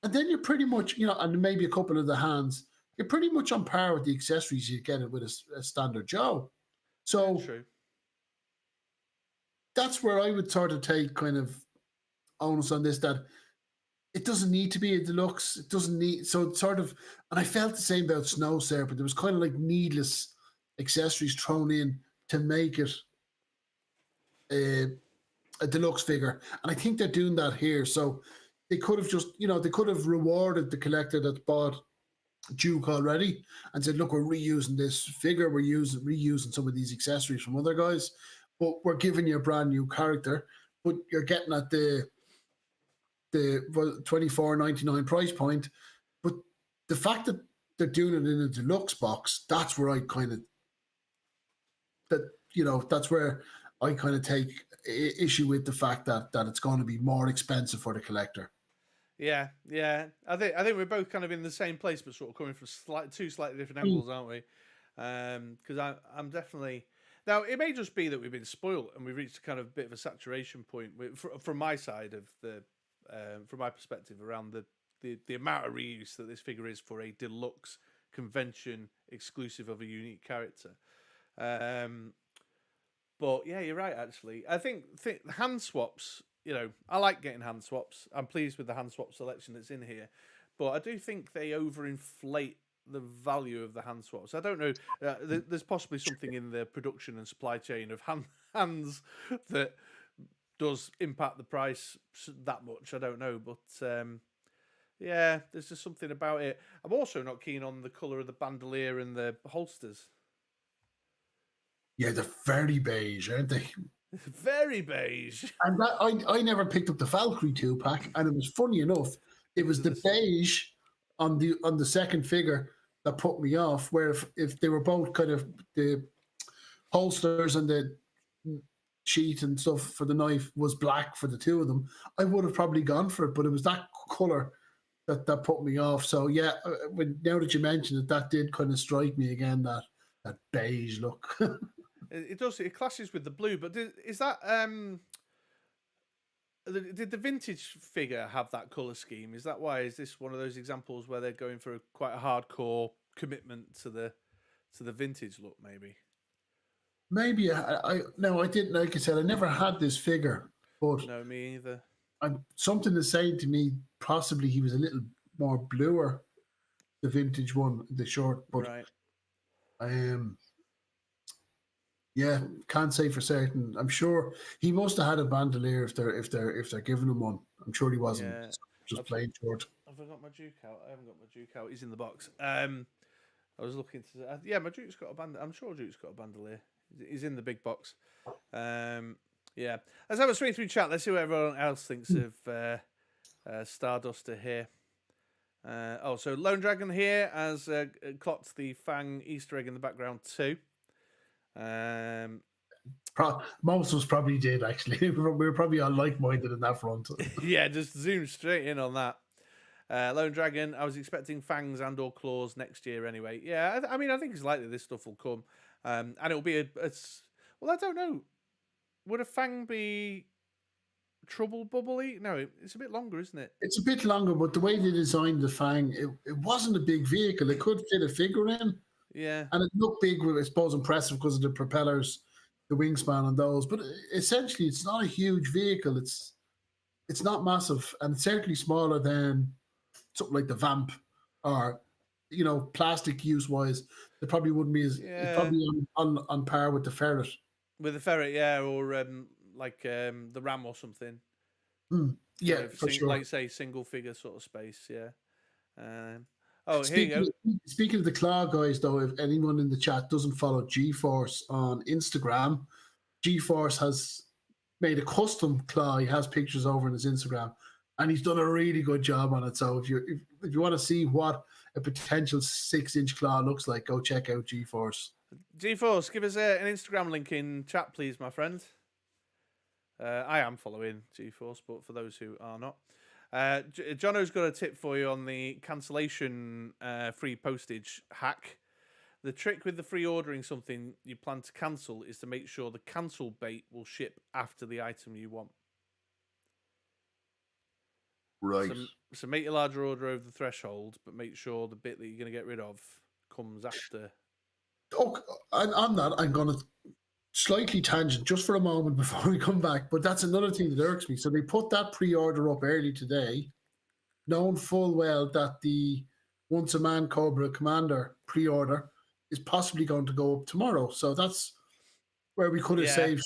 And then you're pretty much, and maybe a couple of the hands, you're pretty much on par with the accessories you get it with a standard Joe. So true. That's where I would sort of take kind of onus on this, that it doesn't need to be a deluxe. It doesn't need, so it's sort of, and I felt the same about Snow Serpent. There was kind of like needless accessories thrown in to make it a deluxe figure. And I think they're doing that here. So they could have just, they could have rewarded the collector that bought Duke already and said, look, we're reusing this figure. We're reusing some of these accessories from other guys, but we're giving you a brand new character, but you're getting at the $24.99 price point. But the fact that they're doing it in a deluxe box, that's where I kind of, that's where I kind of take issue with the fact that it's going to be more expensive for the collector. Yeah. I think we're both kind of in the same place, but sort of coming from two slightly different angles, aren't we? Because I'm definitely, now it may just be that we've been spoiled and we've reached a kind of bit of a saturation point from my side of the, from my perspective around the amount of reuse that this figure is for a deluxe convention exclusive of a unique character. But yeah, you're right. Actually, I think hand swaps. I like getting hand swaps. I'm pleased with the hand swap selection that's in here, but I do think they overinflate the value of the hand swaps. I don't know. There's possibly something in the production and supply chain of hands that does impact the price that much. I don't know, but yeah, there's just something about it. I'm also not keen on the colour of the bandolier and the holsters. Yeah, they're very beige, aren't they? Very beige. And that I never picked up the Valkyrie 2-pack, and it was funny enough. It was the beige on the second figure that put me off. Where if they were both kind of the holsters and the sheet and stuff for the knife was black for the two of them, I would have probably gone for it. But it was that color that put me off. So yeah, now that you mentioned it, that did kind of strike me again. That beige look. It does. It clashes with the blue. But is that did the vintage figure have that color scheme? Is that why? Is this one of those examples where they're going for quite a hardcore commitment to the vintage look? Maybe no, I didn't. Like I said, I never had this figure, but no, me either. Something is saying to me possibly he was a little more bluer, the vintage one, the short. But right. Yeah, can't say for certain. I'm sure he must have had a bandolier if they're giving him one. I'm sure he wasn't just plain short. Have I got my Duke out? I haven't got my Duke out. He's in the box. I was looking to. Yeah, my Duke's got a band. I'm sure Duke's got a bandolier. He's in the big box. Yeah. Let's have a straight through chat. Let's see what everyone else thinks of Starduster here. So Lone Dragon here has clocked the Fang Easter egg in the background too. Most of us probably did, actually. We were probably all like-minded in that front. Yeah, just zoom straight in on that. Lone Dragon, I was expecting fangs and or claws next year anyway. Yeah, I mean, I think it's likely this stuff will come. And it'll be well, I don't know. Would a fang be trouble bubbly? No, it's a bit longer, isn't it? It's a bit longer, but the way they designed the fang, it wasn't a big vehicle. It could fit a figure in. Yeah. And it looked big, I suppose, impressive because of the propellers, the wingspan on those. But essentially, it's not a huge vehicle. It's not massive, and it's certainly smaller than something like the Vamp or, plastic use-wise. It probably wouldn't be as... It's probably on par with the Ferret. With the Ferret, yeah, or the Ram or something. Yeah, for sure. Like, say, single-figure sort of space, yeah. Here you go. Speaking of the claw guys, though, if anyone in the chat doesn't follow GeForce on Instagram, GeForce has made a custom claw. He has pictures over on his Instagram, and he's done a really good job on it. So if you want to see what a potential 6-inch claw looks like, go check out GeForce. GeForce, give us an Instagram link in chat, please, my friend. I am following GeForce, but for those who are not. Jono's got a tip for you on the cancellation free postage hack. The trick with the free ordering something you plan to cancel is to make sure the cancel bait will ship after the item you want. Right. So make your larger order over the threshold, but make sure the bit that you're going to get rid of comes after. Oh, on that, I'm going to slightly tangent just for a moment before we come back, but that's another thing that irks me. So they put that pre-order up early today, knowing full well that the Once a Man Cobra Commander pre-order is possibly going to go up tomorrow. So that's where we could have saved.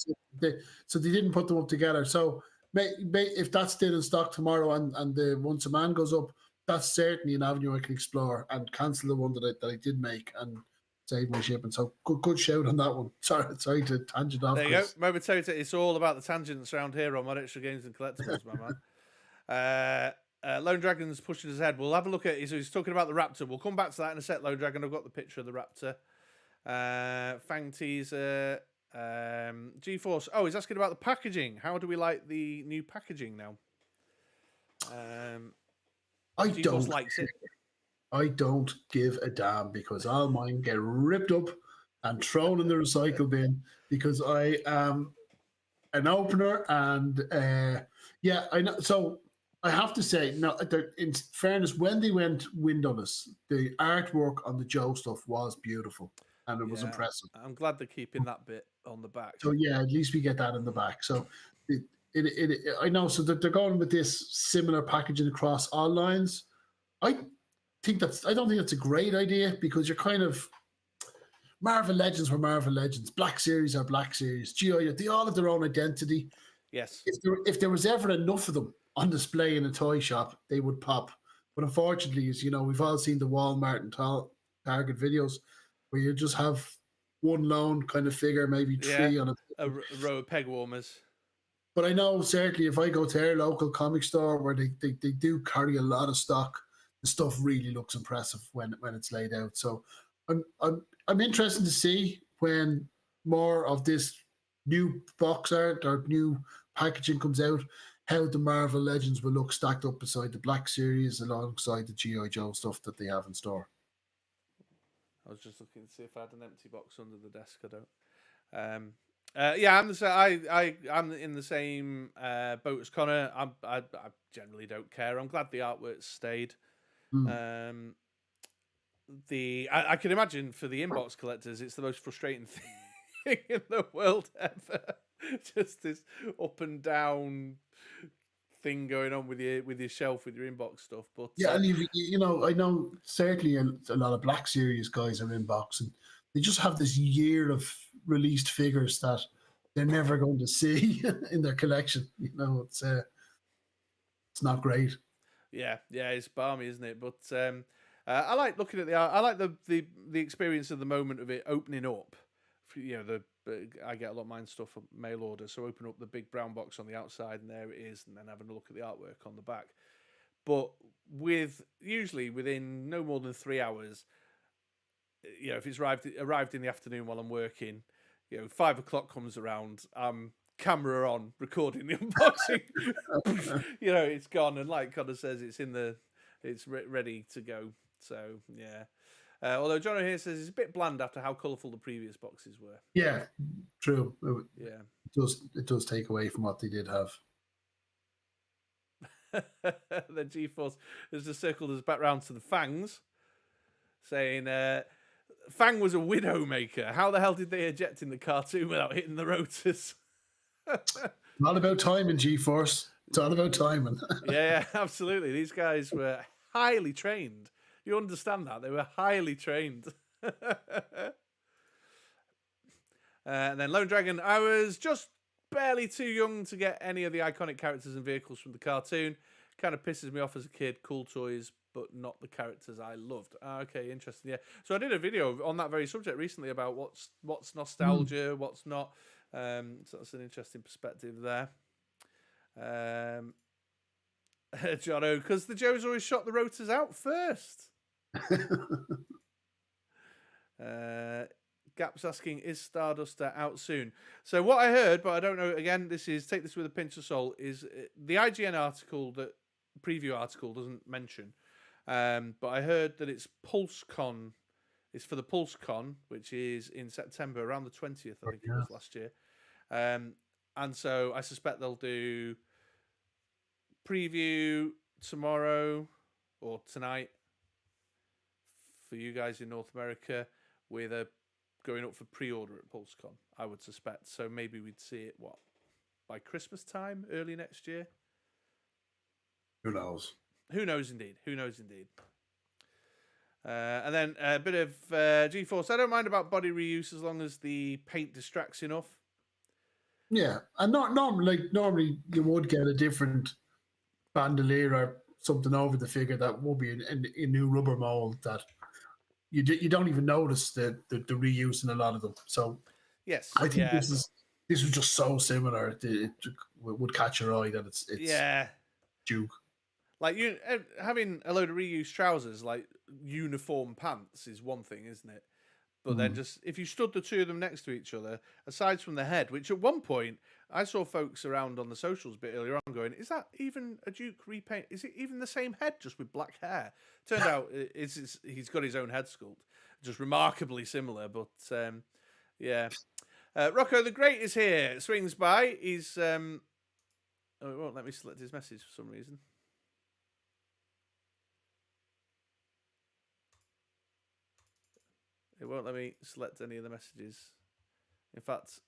So they didn't put them up together. So if that's still in stock tomorrow and the Once a Man goes up, that's certainly an avenue I can explore and cancel the one that I did make and save my shipping. So good shout on that one. Sorry to tangent off. There you go. Momentarily, it's all about the tangents around here on MoDXtra Games and Collectibles, my man. Lone Dragon's pushing his head. We'll have a look at it. So he's talking about the Raptor. We'll come back to that in a sec, Lone Dragon. I've got the picture of the Raptor. Fang teaser. GeForce. Oh, he's asking about the packaging. How do we like the new packaging now? GeForce likes it. I don't give a damn because all mine get ripped up and thrown in the recycle bin because I am an opener and I know. So I have to say, now, in fairness, when they went windowless, the artwork on the Joe stuff was beautiful and it was impressive. I'm glad they're keeping that bit on the back. So yeah, at least we get that in the back. So I know. So that they're going with this similar packaging across all lines. I don't think that's a great idea because you're kind of Marvel Legends were Marvel Legends, Black Series are Black Series, GI, they all have their own identity. Yes. If there was ever enough of them on display in a toy shop, they would pop. But unfortunately, as you know, we've all seen the Walmart and Target videos where you just have one lone kind of figure, maybe three on a row of peg warmers. But I know certainly if I go to their local comic store where they do carry a lot of stock, the stuff really looks impressive when it's laid out. So I'm interested to see when more of this new box art or new packaging comes out, how the Marvel Legends will look stacked up beside the Black Series alongside the G.I. Joe stuff that they have in store. I was just looking to see if I had an empty box under the desk. I don't. Yeah, I'm in the same boat as Connor. I generally don't care. I'm glad the artwork stayed. I can imagine for the inbox collectors, it's the most frustrating thing in the world ever. Just this up and down thing going on with your shelf with your inbox stuff. But yeah, and you know, I know certainly a lot of Black Series guys are inbox, and they just have this year of released figures that they're never going to see in their collection. You know, it's not great. Yeah, it's balmy, isn't it? But I like looking at the art. I like the experience of the moment of it opening up. You know, I get a lot of mine stuff from mail order, so open up the big brown box on the outside, and there it is, and then having a look at the artwork on the back. But usually within no more than 3 hours, you know, if it's arrived in the afternoon while I'm working, you know, 5 o'clock comes around, camera on, recording the unboxing. You know, it's gone, and like Connor says, it's ready to go. So yeah. Although John here says it's a bit bland after how colourful the previous boxes were. Yeah, true. Yeah, it does take away from what they did have. The G-Force has just circled us back round to the Fangs, saying Fang was a widow maker. How the hell did they eject in the cartoon without hitting the rotors? Not about timing, G-Force. It's all about timing. Yeah, absolutely. These guys were highly trained. You understand that? They were highly trained. And then Lone Dragon, I was just barely too young to get any of the iconic characters and vehicles from the cartoon. Kind of pisses me off as a kid. Cool toys, but not the characters I loved. Okay, interesting. Yeah. So I did a video on that very subject recently about what's nostalgia, what's not. So that's an interesting perspective there. Jono, because the Joes always shot the rotors out first. Gap's asking, is Starduster out soon? So what I heard, but I don't know, again, take this with a pinch of salt, is the IGN article, that preview article doesn't mention, but I heard that it's PulseCon, it's for the PulseCon, which is in September, around the 20th, I think it was last year. And so I suspect they'll do preview tomorrow or tonight for you guys in North America, with a going up for pre-order at PulseCon, I would suspect. So maybe we'd see it, by Christmas time, early next year? Who knows? Who knows indeed. And then a bit of G-Force. I don't mind about body reuse as long as the paint distracts enough. Yeah, and normally you would get a different bandolier or something over the figure that will be a new rubber mold that you don't even notice the reuse in a lot of them. So yes, I think this was just so similar. It would catch your eye that it's Duke. Like having a load of reused trousers, like uniform pants, is one thing, isn't it? But then just if you stood the two of them next to each other, aside from the head, which at one point I saw folks around on the socials a bit earlier on going, is that even a Duke repaint? Is it even the same head, just with black hair? Turned out he's got his own head sculpt, just remarkably similar. But yeah. Rocco the Great is here, swings by. He's it won't let me select his message for some reason. It won't let me select any of the messages. In fact,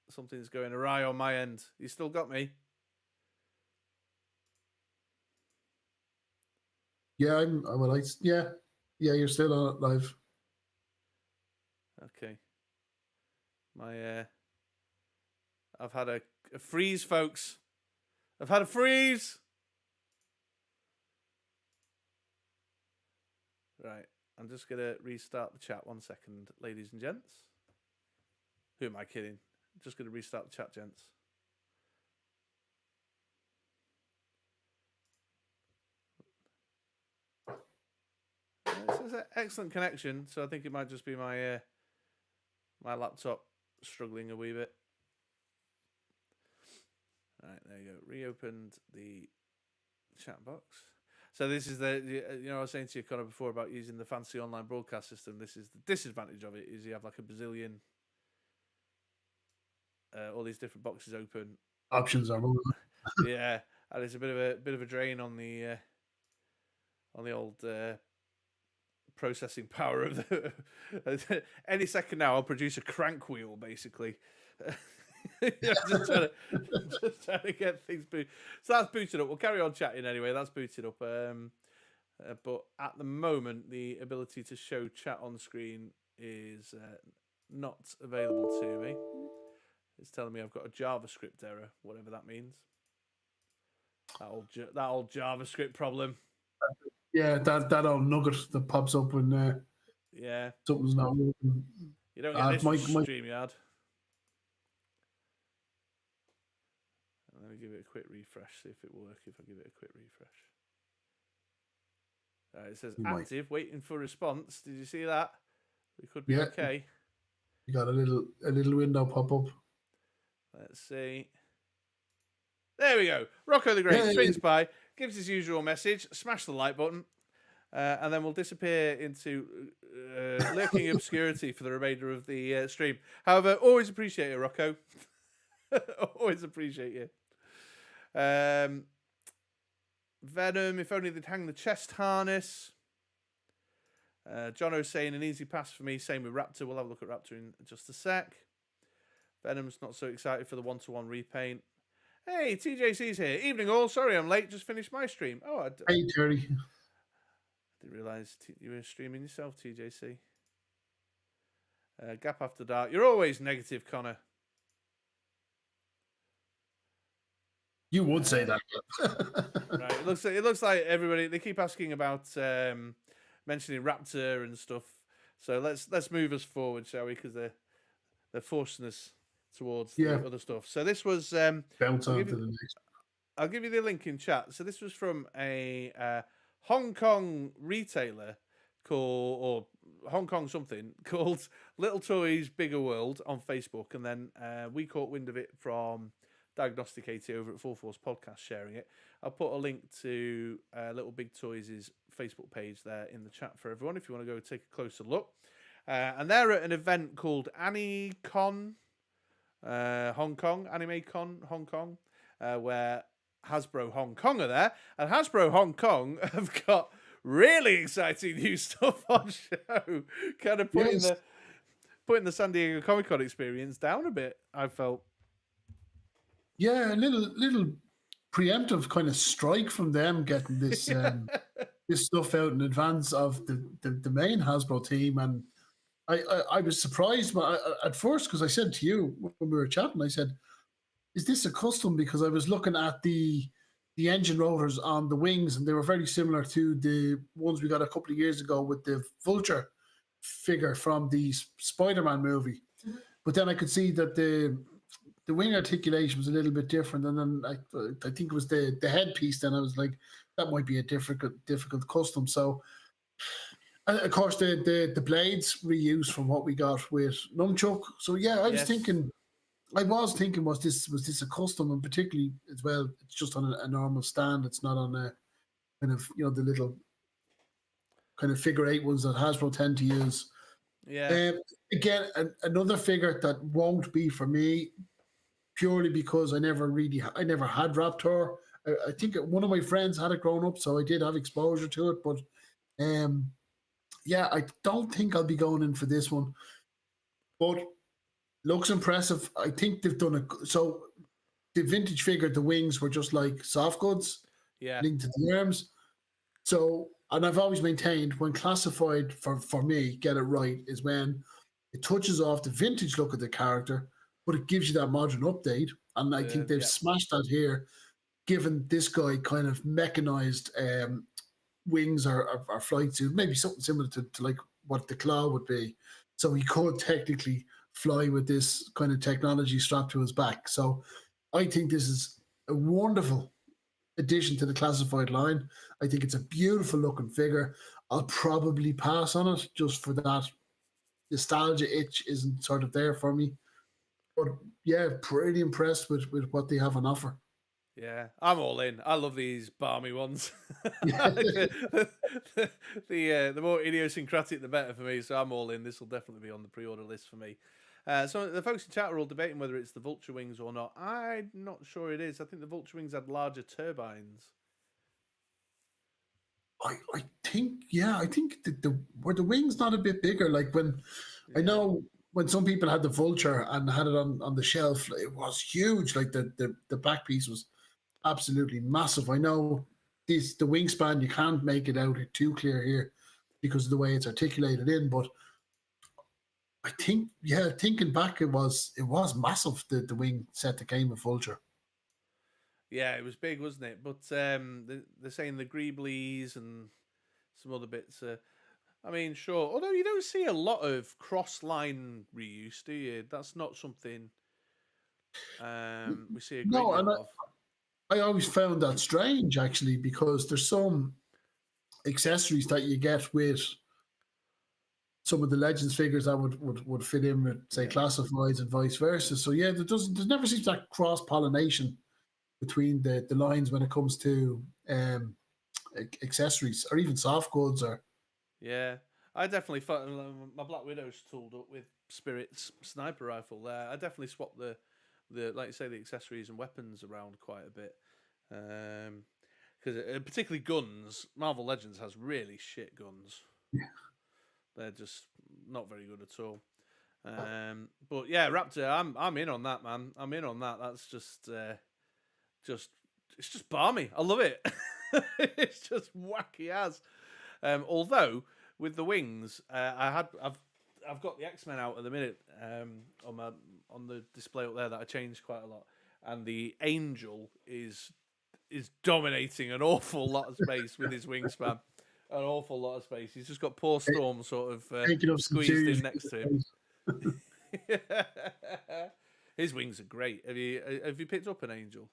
something's going awry on my end. You still got me? Yeah, yeah, you're still on it live. Okay. I've had a freeze, folks. I've had a freeze. Right. I'm just going to restart the chat 1 second, ladies and gents. Who am I kidding? Just going to restart the chat, gents. This is an excellent connection, so I think it might just be my my laptop struggling a wee bit. All right, there you go. Reopened the chat box. So this is I was saying to you, Connor, before about using the fancy online broadcast system. This is the disadvantage of it, is you have like a bazillion, all these different boxes open. Options are more. Yeah, and it's a bit of a drain on the old processing power of the. Any second now, I'll produce a crank wheel, basically. just trying to get things booted. So that's booted up. We'll carry on chatting anyway. That's booted up. But at the moment, the ability to show chat on screen is not available to me. It's telling me I've got a JavaScript error, whatever that means. That old JavaScript problem. Yeah, that old nugget that pops up when something's not working. You don't get this from StreamYard. Let me give it a quick refresh, see if it will work if I give it a quick refresh. It says active, waiting for response. Did you see that? We could be okay. You got a little window pop up. Let's see. There we go. Rocco the Great swings by, gives his usual message, smash the like button, and then we'll disappear into lurking obscurity for the remainder of the stream. However, always appreciate it, Rocco. Always appreciate you. Venom, if only they'd hang the chest harness. Jono's saying an easy pass for me. Same with Raptor. We'll have a look at Raptor in just a sec. Venom's not so excited for the 1-to-1 repaint. Hey, TJC's here. Evening all. Sorry I'm late. Just finished my stream. Oh, hey, Terry. Didn't realise you were streaming yourself, TJC. Gap After Dark. You're always negative, Connor. You would say that. Right. It looks like everybody, they keep asking about mentioning Raptor and stuff. So let's move us forward, shall we? Because they're forcing us towards the other stuff. So this was bounce on to the next. I'll give you the link in chat. So this was from a Hong Kong retailer or Hong Kong something called Little Toys Bigger World on Facebook, and then we caught wind of it from Diagnostic 80 over at Full Force Podcast, sharing it. I'll put a link to Little Big Toys' Facebook page there in the chat for everyone if you want to go take a closer look. And they're at an event called AnimeCon Hong Kong, AnimeCon Hong Kong, where Hasbro Hong Kong are there. And Hasbro Hong Kong have got really exciting new stuff on show, kind of putting the San Diego Comic-Con experience down a bit, I felt. Yeah, a little preemptive kind of strike from them getting this this stuff out in advance of the main Hasbro team, and I was surprised at first because I said to you when we were chatting, I said, "Is this a custom?" Because I was looking at the engine rotors on the wings, and they were very similar to the ones we got a couple of years ago with the Vulture figure from the Spider-Man movie. Mm-hmm. But then I could see that the wing articulation was a little bit different, and then I think it was the headpiece. Then I was like, that might be a difficult custom. So, of course, the blades reused from what we got with Nunchuk. So yeah, I was thinking, was this a custom, and particularly as well, it's just on a normal stand. It's not on a kind of the little kind of figure 8 ones that Hasbro tend to use. Yeah. Again, another figure that won't be for me, purely because I never had Raptor. I think one of my friends had it growing up, so I did have exposure to it. But I don't think I'll be going in for this one. But looks impressive. I think they've done so the vintage figure, the wings were just like soft goods, linked to the arms. So and I've always maintained when classified for me, get it right, is when it touches off the vintage look of the character, but it gives you that modern update. And I think they've smashed that here, given this guy kind of mechanized wings or flight suit, maybe something similar to like what the claw would be. So he could technically fly with this kind of technology strapped to his back. So I think this is a wonderful addition to the classified line. I think it's a beautiful looking figure. I'll probably pass on it just for that nostalgia itch isn't sort of there for me. But yeah, pretty impressed with what they have on offer. Yeah, I'm all in. I love these balmy ones. Yeah. The more idiosyncratic, the better for me. So I'm all in. This will definitely be on the pre-order list for me. So the folks in chat are all debating whether it's the Vulture wings or not. I'm not sure it is. I think the Vulture wings had larger turbines. I think were the wings not a bit bigger? Like when I know when some people had the Vulture and had it on the shelf, it was huge. Like the back piece was absolutely massive. I know the wingspan, you can't make it out too clear here because of the way it's articulated in, but I think, thinking back, it was massive, the wing set that came with Vulture. Yeah, it was big, wasn't it? But they're saying the Greeblies and some other bits. I mean, sure. Although you don't see a lot of cross-line reuse, do you? That's not something we see a great deal of. I always found that strange, actually, because there's some accessories that you get with some of the Legends figures that would fit in with, say, classifieds and vice versa. So yeah, there never seems that cross pollination between the lines when it comes to accessories or even soft goods. Or yeah, I definitely thought my Black Widow's tooled up with Spirit's sniper rifle there. I definitely swapped the like you say, the accessories and weapons around quite a bit. Because particularly guns, Marvel Legends has really shit guns. Yeah. They're just not very good at all. But yeah, Raptor, I'm in on that, man. I'm in on that. That's just it's just balmy. I love it. It's just wacky as. Although with the wings, I've got the X-Men out at the minute on the display up there that I changed quite a lot, and the Angel is dominating an awful lot of space with his wingspan. An awful lot of space. He's just got poor Storm sort of squeezed in next to him. His wings are great. Have you picked up an Angel?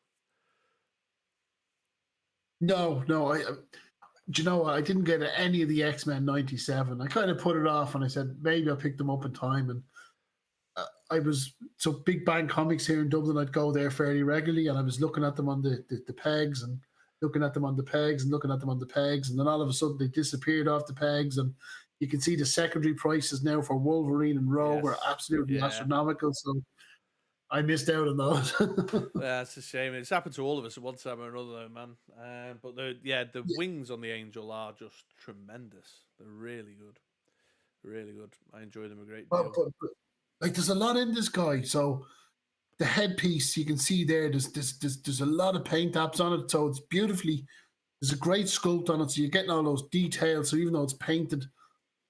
No. Do you know what? I didn't get any of the X-Men 97. I kind of put it off, and I said maybe I'll pick them up in time. And I was so Big Bang Comics here in Dublin. I'd go there fairly regularly, and I was looking at them on the pegs and looking at them on the pegs and looking at them on the pegs, and then all of a sudden they disappeared off the pegs, and you can see the secondary prices now for Wolverine and Rogue are absolutely astronomical. So I missed out on those. Yeah, it's a shame. It's happened to all of us at one time or another, though, man. But the wings on the Angel are just tremendous. They're really good, really good. I enjoy them a great deal. But like, there's a lot in this guy. So the headpiece, you can see there's a lot of paint apps on it, so it's beautifully. There's a great sculpt on it, so you're getting all those details. So even though it's painted,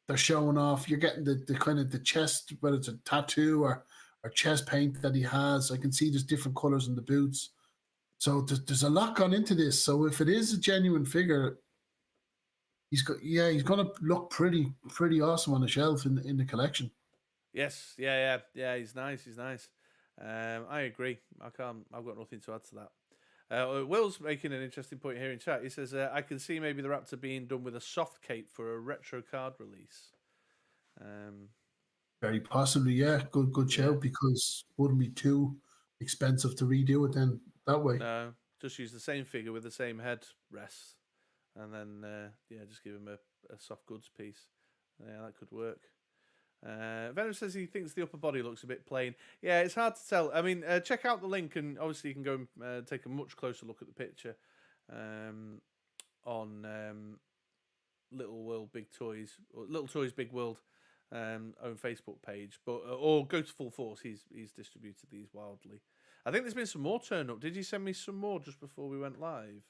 they're showing off. You're getting the kind of the chest, whether it's a tattoo or chest paint that he has. I can see there's different colors in the boots. So there's a lot gone into this. So if it is a genuine figure, he's going to look pretty awesome on the shelf in the collection. Yes, yeah. He's nice. I agree. I've got nothing to add to that. Will's making an interesting point here in chat. He says, I can see maybe the Raptor being done with a soft cape for a retro card release. Very possibly, yeah. Good shout, because it wouldn't be too expensive to redo it then that way. No, just use the same figure with the same head rest, and then just give him a soft goods piece. Yeah, that could work. Venom says he thinks the upper body looks a bit plain. Yeah, it's hard to tell. I mean, check out the link, and obviously you can go and take a much closer look at the picture on Little World Big Toys, or Little Toys Big World own Facebook page, but or go to Full Force. He's distributed these wildly. I think there's been some more turn up. Did you send me some more just before we went live?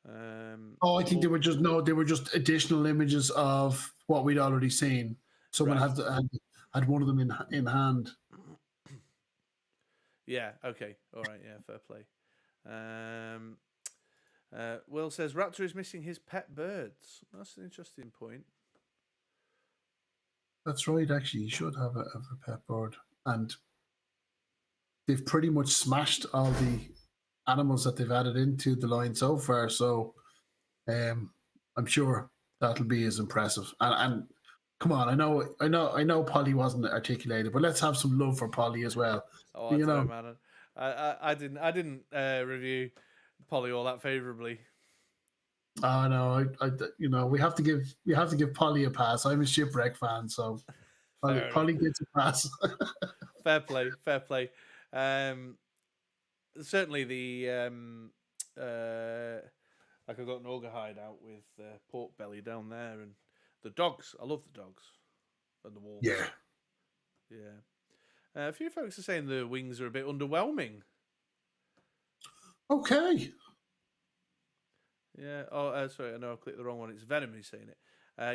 I think they were just additional images of what we'd already seen. Someone Right. had one of them in hand. Yeah. Okay. All right. Yeah. Fair play. Will says Raptor is missing his pet birds. That's an interesting point. That's right. Actually, he should have a pet bird, and they've pretty much smashed all the animals that they've added into the line so far. So, I'm sure that'll be as impressive. And come on, I know Polly wasn't articulated, but let's have some love for Polly as well. Oh, I don't know, man. I didn't review Polly all that favorably. Oh no, we have to give Polly a pass. I'm a Shipwreck fan, so Polly gets a pass. Fair play, fair play. Certainly the like I've got an auger hideout with pork belly down there, and the dogs. I love the dogs and the wolves. Yeah. A few folks are saying the wings are a bit underwhelming. Okay. Yeah. Oh, sorry. I know I clicked the wrong one. It's Venom who's saying it.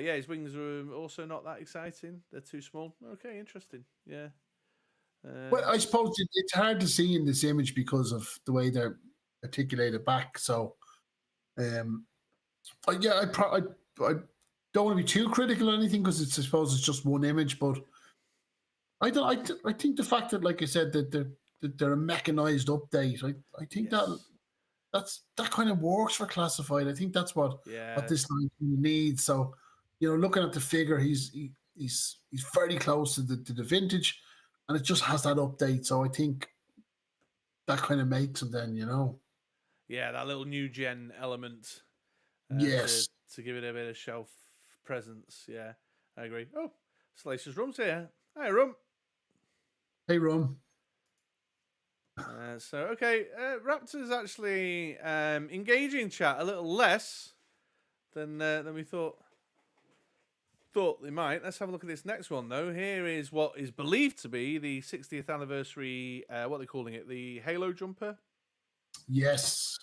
Yeah, his wings are also not that exciting. They're too small. Okay, interesting. Yeah. Well, I suppose it's hard to see in this image because of the way they're articulated back. So, I don't want to be too critical or anything because I suppose it's just one image. But I think the fact that, like I said, that they're a mechanized update. I think that kind of works for Classified. I think that's what this line needs. So, looking at the figure, he's very close to the vintage. And it just has that update, so I think that kind of makes him then, Yeah, that little new gen element. Yes. To give it a bit of shelf presence. Yeah, I agree. Oh, Salacious Rum's here. Hi, Rum. Hey, Rum. Okay, Raptor's actually engaging chat a little less than we thought they might. Let's have a look at this next one, though. Here is what is believed to be the 60th anniversary, what are they calling it? The Halo jumper? Yes.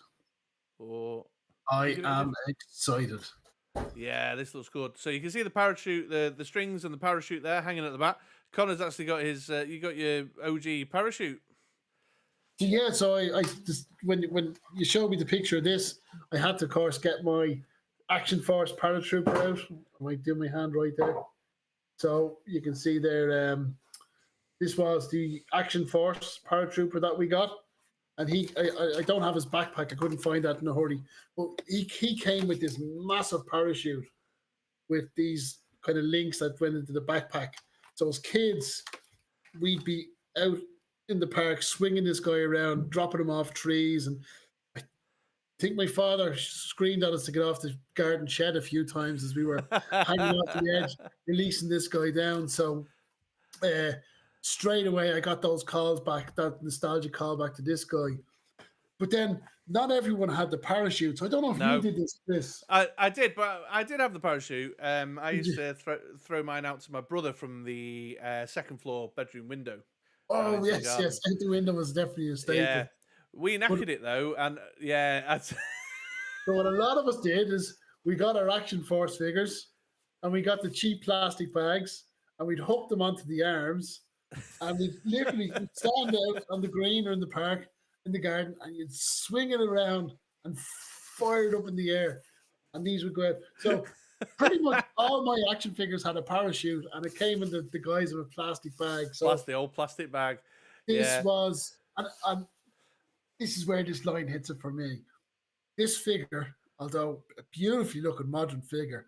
Or I am excited. Yeah, this looks good. So you can see the parachute, the strings and the parachute there hanging at the back. Connor's actually got his, you got your OG parachute. Yeah, so I just, when you showed me the picture of this, I had to, of course, get my Action Force paratrooper out. I might do my hand right there. So you can see there, this was the Action Force paratrooper that we got. And I don't have his backpack. I couldn't find that in a hurry. But he came with this massive parachute with these kind of links that went into the backpack. So as kids, we'd be out in the park swinging this guy around, dropping him off trees, and I think my father screamed at us to get off the garden shed a few times as we were hanging off the edge, releasing this guy down. So straight away, I got those calls back, that nostalgic call back to this guy. But then not everyone had the parachute. So I don't know if you did this. I did, but I did have the parachute. I used to throw mine out to my brother from the second floor bedroom window. Oh, yes. Out the window was definitely a staple. Yeah. We knackered it, though, and So what a lot of us did is we got our Action Force figures, and we got the cheap plastic bags, and we'd hook them onto the arms, and we'd literally stand out on the green or in the park, in the garden, and you'd swing it around and fire it up in the air, and these would go out. So pretty much all my action figures had a parachute, and it came in the guise of a plastic bag. So the old plastic bag. This was, and this is where this line hits it for me. This figure, although a beautifully looking modern figure,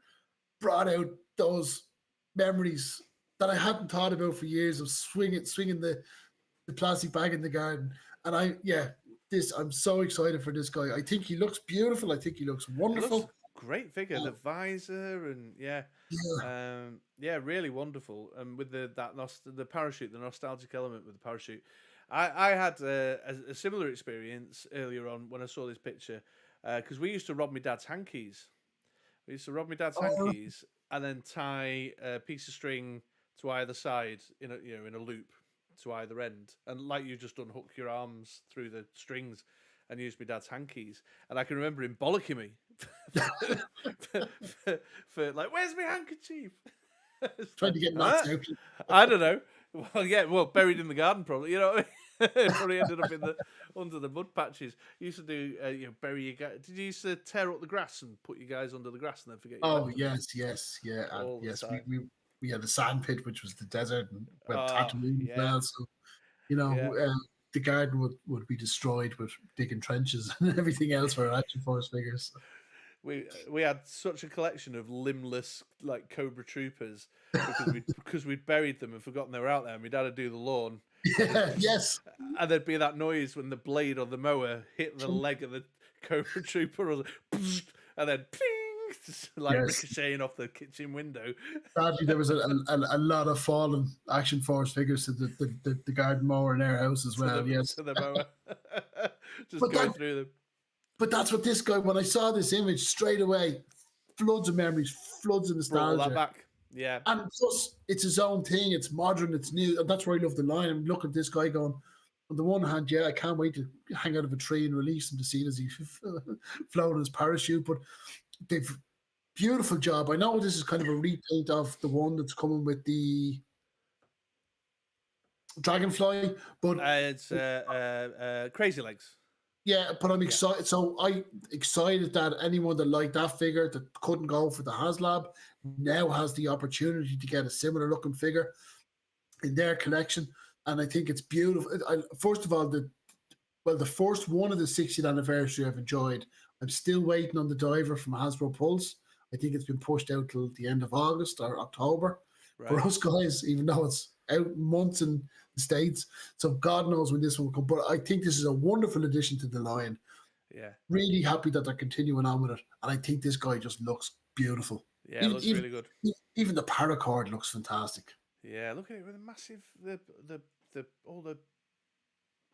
brought out those memories that I hadn't thought about for years of swinging the plastic bag in the garden. And I'm so excited for this guy. I think he looks beautiful. I think he looks wonderful. Great figure, the visor, and really wonderful. And with the parachute, the nostalgic element with the parachute, I had a similar experience earlier on when I saw this picture, because we used to rob my dad's hankies. We used to rob my dad's hankies and then tie a piece of string to either side in a loop to either end, and like you just unhook your arms through the strings, and used my dad's hankies. And I can remember him bollocking me for like, where's my handkerchief? Trying to get knocked out. I don't know. Well, yeah, buried in the garden probably. You know what I mean? Probably ended up under the mud patches. You used to do, bury your guys. Did you used to tear up the grass and put your guys under the grass and then forget? Oh yes, yeah, and yes. We had a sand pit, which was the desert, and went Tatooine as well. So the garden would be destroyed with digging trenches and everything else for Action Force figures. We had such a collection of limbless like Cobra Troopers because we'd buried them and forgotten they were out there, and my dad would do the lawn. Yeah, yes. And there'd be that noise when the blade or the mower hit the leg of the Cobra Trooper, and then ping, just like ricocheting off the kitchen window. Sadly, there was a lot of fallen Action Force figures to the garden mower in our house as well. Yes, to the mower, just going through them. But that's what this guy, when I saw this image straight away, floods of memories, floods of nostalgia. Brought all that back. Yeah. And plus, it's his own thing. It's modern. It's new. And that's where I love the line. I'm looking at this guy going, on the one hand, I can't wait to hang out of a tree and release him to see it as he float in his parachute. But they've beautiful job. I know this is kind of a repaint of the one that's coming with the Dragonfly, but it's Crazy Legs. Yeah, but I'm excited. So I'm excited that anyone that liked that figure that couldn't go for the Haslab now has the opportunity to get a similar looking figure in their collection. And I think it's beautiful. First of all, the first one of the 60th anniversary I've enjoyed. I'm still waiting on the diver from Hasbro Pulse. I think it's been pushed out till the end of August or October for us guys, even though it's out months in the States. So God knows when this one will come. But I think this is a wonderful addition to the line. Yeah. Really happy that they're continuing on with it. And I think this guy just looks beautiful. Yeah, it looks really good. Even the paracord looks fantastic. Yeah, look at it with a massive all the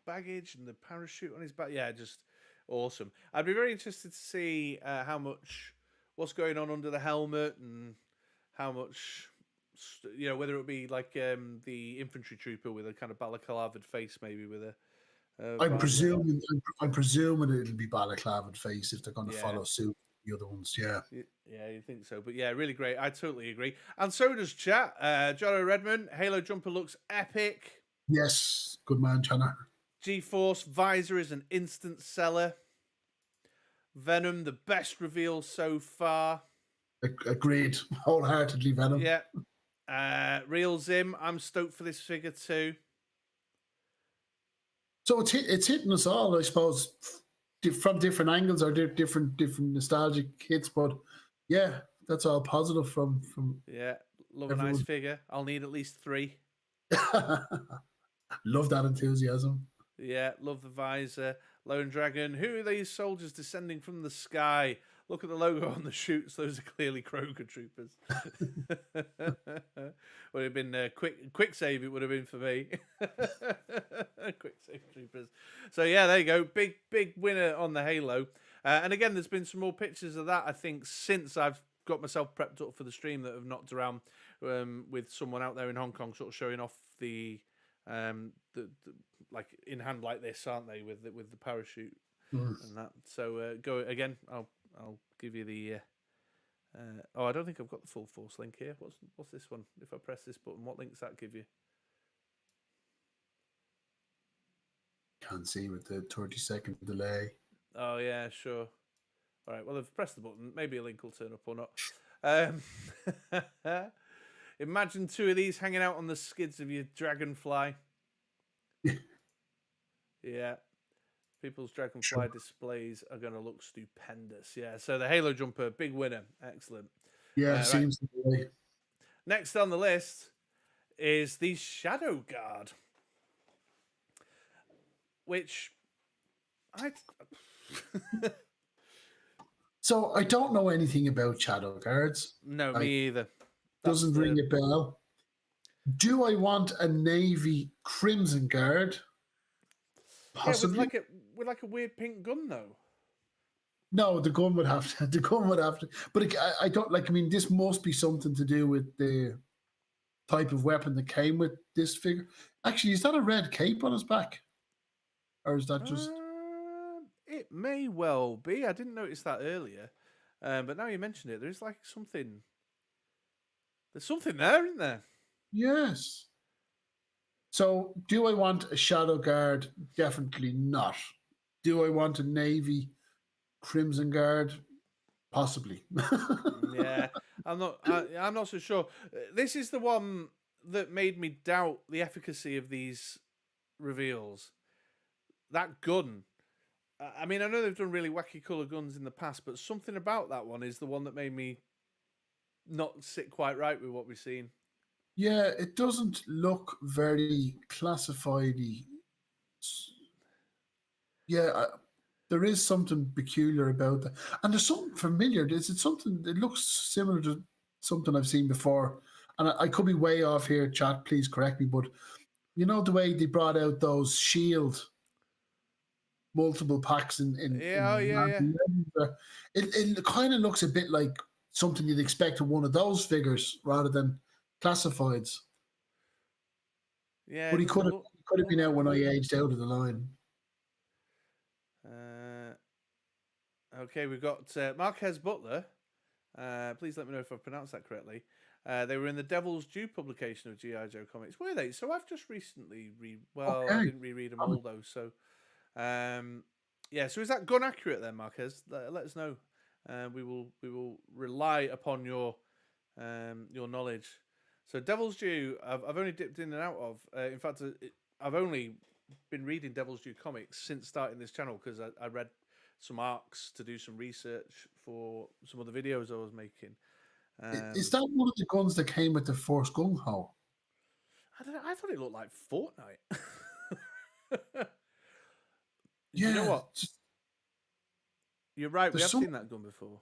baggage and the parachute on his back. Yeah, just awesome. I'd be very interested to see what's going on under the helmet and how much, whether it would be like the infantry trooper with a kind of balaclavaed face, maybe with a. I'm presuming it'll be balaclavaed face if they're going to follow suit the other ones. Yeah. Yeah, you think so, but yeah, really great. I totally agree, and so does chat. Jono Redmond, Halo jumper looks epic. Yes, good man, Chana. G-Force visor is an instant seller. Venom, the best reveal so far. Agreed, wholeheartedly, Venom. Yeah. Real Zim, I'm stoked for this figure too. So it's hitting us all, I suppose, from different angles or different nostalgic hits. But yeah, that's all positive from. Yeah, love everyone. A nice figure. I'll need at least 3. Love that enthusiasm. Yeah, love the visor. Lone Dragon. Who are these soldiers descending from the sky? Look at the logo on the chutes. Those are clearly Kroger troopers. Would have been quick save. It would have been for me. Quick save troopers. So yeah, there you go. Big winner on the Halo. And again, there's been some more pictures of that. I think since I've got myself prepped up for the stream that have knocked around with someone out there in Hong Kong, sort of showing off the like in hand like this, aren't they, with the parachute and that. So go again. I'll give you the. I don't think I've got the full force link here. What's this one? If I press this button, what links that give you? Can't see with the 30-second delay. Oh yeah, sure. All right. Well, I've pressed the button. Maybe a link will turn up or not. Imagine 2 of these hanging out on the skids of your Dragonfly. Yeah. People's Dragonfly displays are going to look stupendous. Yeah, so the Halo jumper, big winner. Excellent. Yeah, seems to be. Next on the list is the Shadow Guard, which So I don't know anything about Shadow Guards. No, me either. Doesn't ring a bell. Do I want a Navy Crimson Guard? Possibly. Yeah, with like a weird pink gun though. No, the gun would have to. The gun would have to. But I don't like. I mean, this must be something to do with the type of weapon that came with this figure. Actually, is that a red cape on his back, or is that just? It may well be. I didn't notice that earlier, but now you mentioned it, there's like something. There's something there, isn't there? Yes. So, do I want a Shadow Guard? Definitely not. Do I want a Navy Crimson Guard? Possibly. Yeah, I'm not. I'm not so sure. This is the one that made me doubt the efficacy of these reveals. That gun. I mean, I know they've done really wacky color guns in the past, but something about that one is the one that made me not sit quite right with what we've seen. Yeah, it doesn't look very classified-y. Yeah, there is something peculiar about that, and there's something familiar. Is it something? It looks similar to something I've seen before, and I could be way off here. Chat, please correct me. But you know the way they brought out those Shield multiple packs Yeah, oh, yeah. It kind of looks a bit like something you'd expect of one of those figures rather than classifieds. Yeah, But he could have been out when I aged out of the line. Okay, we've got Marquez Butler. Please let me know if I've pronounced that correctly. They were in the Devil's Due publication of G.I. Joe comics. Were they? So I've just recently I didn't reread them all though. So, yeah. So is that gun accurate then, Marquez? Let us know. We will rely upon your knowledge. So Devil's Due, I've only dipped in and out of. In fact, I've only been reading Devil's Due comics since starting this channel because I read some arcs to do some research for some of the videos I was making. Is that one of the guns that came with the Force Gung Ho? I don't know. I thought it looked like Fortnite. Yeah, you know what? You're right. We have seen that gun before.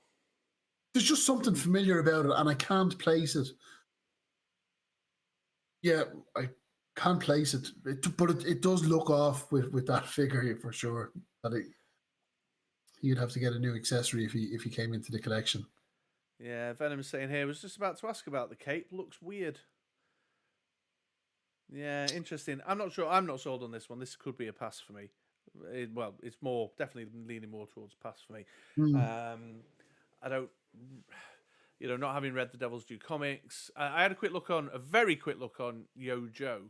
There's just something familiar about it, and I can't place it. Yeah, I can't place it, but it does look off with that figure for sure. That he'd have to get a new accessory if he came into the collection. Yeah, Venom's saying here, was just about to ask about the cape. Looks weird. Yeah, interesting. I'm not sure. I'm not sold on this one. This could be a pass for me. It's definitely leaning more towards pass for me. I don't, not having read the Devil's Due comics, I had a very quick look on Yo Joe,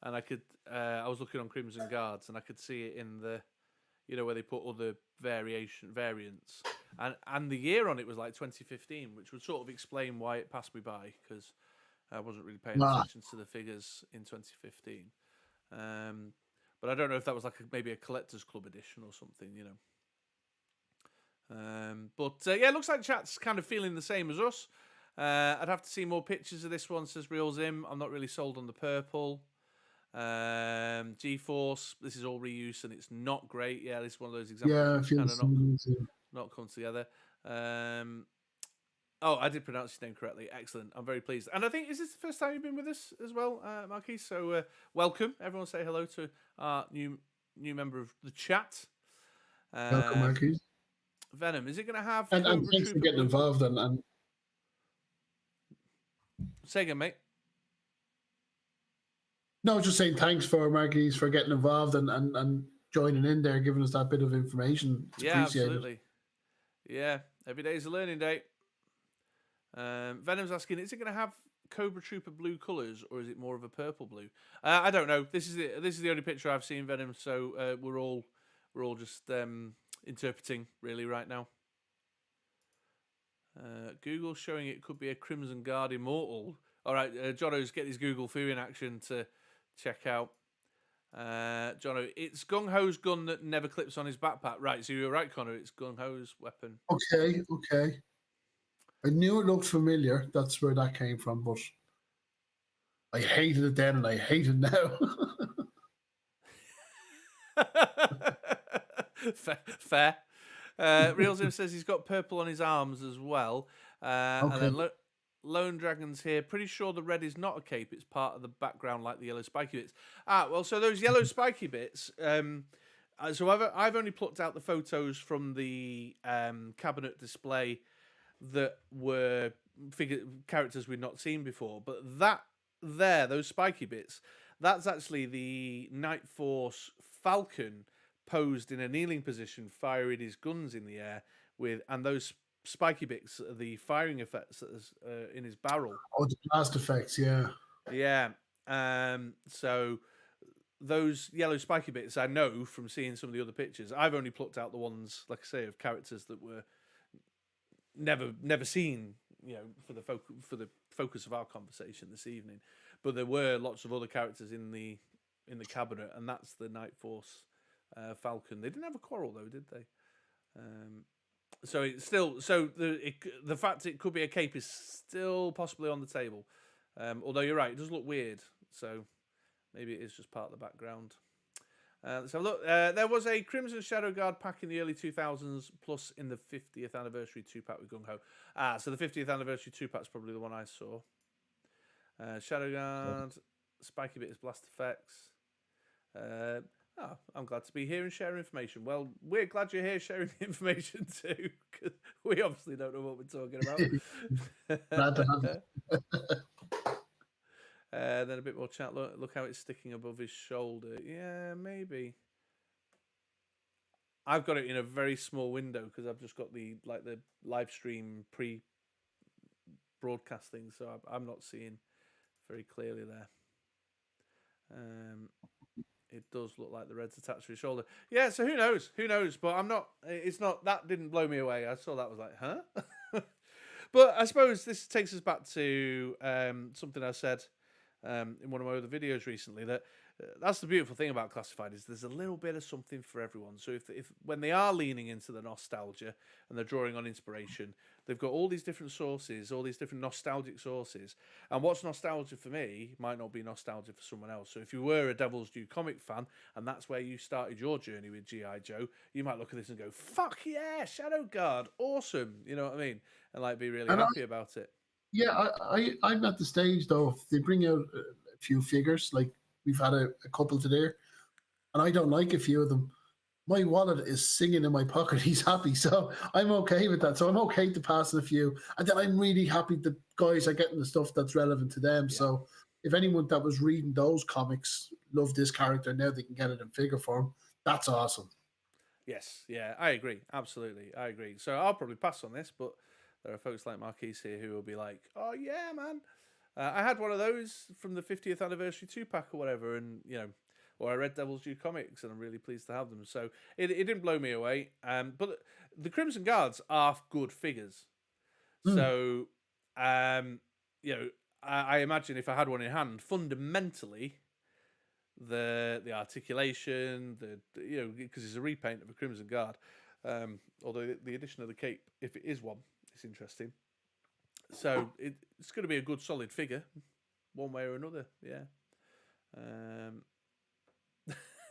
and I was looking on Crimson Guards, and I could see it in the, where they put other variants, and the year on it was like 2015, which would sort of explain why it passed me by because I wasn't really paying attention to the figures in 2015. But I don't know if that was like maybe a collector's club edition or something, yeah, it looks like chat's kind of feeling the same as us. I'd have to see more pictures of this one, says Real Zim. I'm not really sold on the purple. G-Force, this is all reuse and it's not great. Yeah, this is one of those examples kind of not come together. I did pronounce his name correctly. Excellent. I'm very pleased. And I think, is this the first time you've been with us as well, Marquis? So welcome. Everyone say hello to our new member of the chat. Welcome, Marquis. Venom, is it going to have... And thanks for getting involved. And say again, mate. No, just saying thanks for Marquis for getting involved and joining in there, giving us that bit of information. It's appreciated. Absolutely. Yeah, every day is a learning day. Venom's asking, is it going to have Cobra Trooper blue colours or is it more of a purple blue? I don't know. This is the only picture I've seen, Venom. So we're all just interpreting really right now. Google showing it could be a Crimson Guard Immortal. All right, Jono's get his Google foo in action to check out. Jono, it's Gung Ho's gun that never clips on his backpack. Right, so you're right, Connor. It's Gung Ho's weapon. Okay. I knew it looked familiar. That's where that came from, but I hated it then and I hate it now. Fair. Real Zim says he's got purple on his arms as well. And then Lone Dragon's here. Pretty sure the red is not a cape. It's part of the background like the yellow spiky bits. So those yellow spiky bits... so I've only plucked out the photos from the cabinet display that were characters we'd not seen before. But those spiky bits, that's actually the Night Force Falcon posed in a kneeling position, firing his guns in the air and those spiky bits, the firing effects in his barrel. Oh, the blast effects, yeah. Yeah. So those yellow spiky bits, I know from seeing some of the other pictures. I've only plucked out the ones, like I say, of characters that were never seen, for the focus of our conversation this evening. But there were lots of other characters in the cabinet, and that's the Night Force Falcon. They didn't have a quarrel though, did they? So it's still the fact it could be a cape is still possibly on the table. Although you're right, it does look weird. So maybe it is just part of the background. So look, there was a Crimson Shadow Guard pack in the early 2000s, plus in the 50th anniversary 2-pack with Gung Ho. So the 50th anniversary 2-pack is probably the one I saw. Shadow Guard, spiky bits, blast effects. I'm glad to be here and share information. Well, we're glad you're here sharing the information too, because we obviously don't know what we're talking about. Glad to have it. Then a bit more chat. Look how it's sticking above his shoulder. Yeah, maybe. I've got it in a very small window because I've just got the live stream broadcast thing, so I'm not seeing very clearly there. It does look like the red's attached to his shoulder. Yeah, so who knows? Who knows? But I'm not. It's not. That didn't blow me away. I saw that, was like, huh? But I suppose this takes us back to something I said in one of my other videos recently, that that's the beautiful thing about Classified, is there's a little bit of something for everyone. So if when they are leaning into the nostalgia and they're drawing on inspiration, they've got all these different sources, all these different nostalgic sources. And what's nostalgia for me might not be nostalgia for someone else. So if you were a Devil's Due comic fan and that's where you started your journey with G.I. Joe, you might look at this and go, fuck yeah, Shadow Guard, awesome. You know what I mean? And be really happy about it. Yeah, I'm at the stage though. If they bring out a few figures, like we've had a couple today, and I don't like a few of them, my wallet is singing in my pocket. He's happy, so I'm okay with that. So I'm okay to pass in a few, and then I'm really happy that guys are getting the stuff that's relevant to them. Yeah. So if anyone that was reading those comics loved this character, now they can get it in figure form. That's awesome. Yes, yeah, I agree. Absolutely, I agree. So I'll probably pass on this, but there are folks like Marquise here who will be like, oh, yeah, man. I had one of those from the 50th anniversary 2-pack or whatever, and, or I read Devil's Due comics, and I'm really pleased to have them. So it didn't blow me away. But the Crimson Guards are good figures. So, I imagine if I had one in hand, fundamentally, the articulation, because it's a repaint of a Crimson Guard, although the addition of the cape, if it is one, it's interesting. So it's going to be a good solid figure, one way or another. Yeah.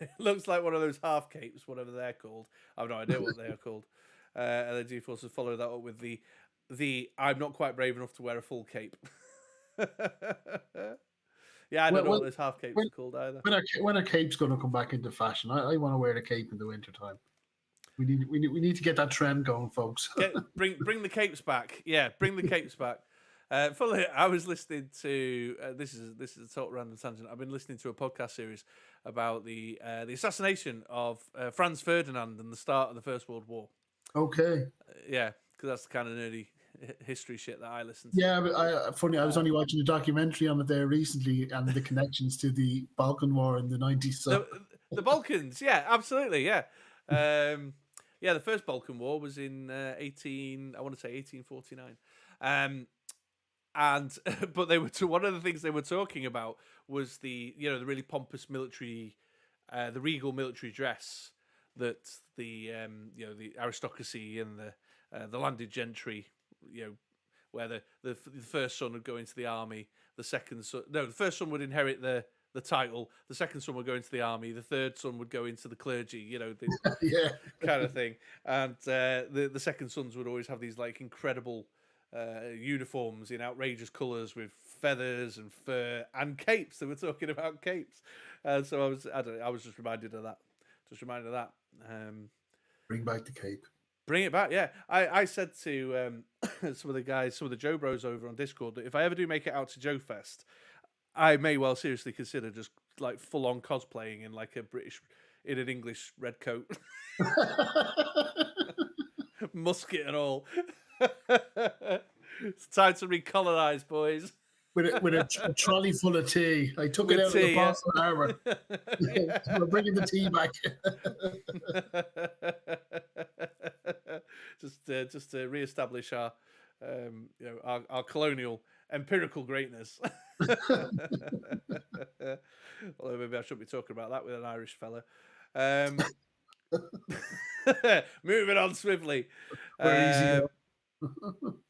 It looks like one of those half capes, whatever they're called. I have no idea what they are called. And then G-Force has followed that up with the I'm not quite brave enough to wear a full cape. Yeah, I don't know what those half capes are called either. When a cape's going to come back into fashion, I want to wear the cape in the wintertime. We need to get that trend going, folks. Bring the capes back. Yeah, bring the capes back. I was listening to this is a total random tangent. I've been listening to a podcast series about the assassination of Franz Ferdinand and the start of the First World War. Okay. Yeah, because that's the kind of nerdy history shit that I listen to. Yeah, but I was only watching a documentary on it there recently, and the connections to the Balkan War in the 90s. So. The Balkans, yeah, absolutely, yeah. Yeah, the first Balkan War was in 1849. But one of the things they were talking about was the really pompous military, the regal military dress that the aristocracy and the landed gentry, where the first son would go into the army, the first son would inherit the title, the second son would go into the army, the third son would go into the clergy, yeah. kind of thing. And the second sons would always have these like incredible uniforms in outrageous colours with feathers and fur and capes. They were talking about capes. So I was just reminded of that. Bring back the cape. Bring it back, yeah. I said to some of the Joe Bros over on Discord that if I ever do make it out to Joe Fest, I may well seriously consider just like full on cosplaying in like a British in an English red coat, musket and all. It's time to recolonize, boys. with a trolley full of tea. I took With it out tea, of the yeah. Boston Harbor. We're bringing the tea back. just to re-establish our, our colonial empirical greatness. Although maybe I shouldn't be talking about that with an Irish fella. Moving on swiftly. Very easy.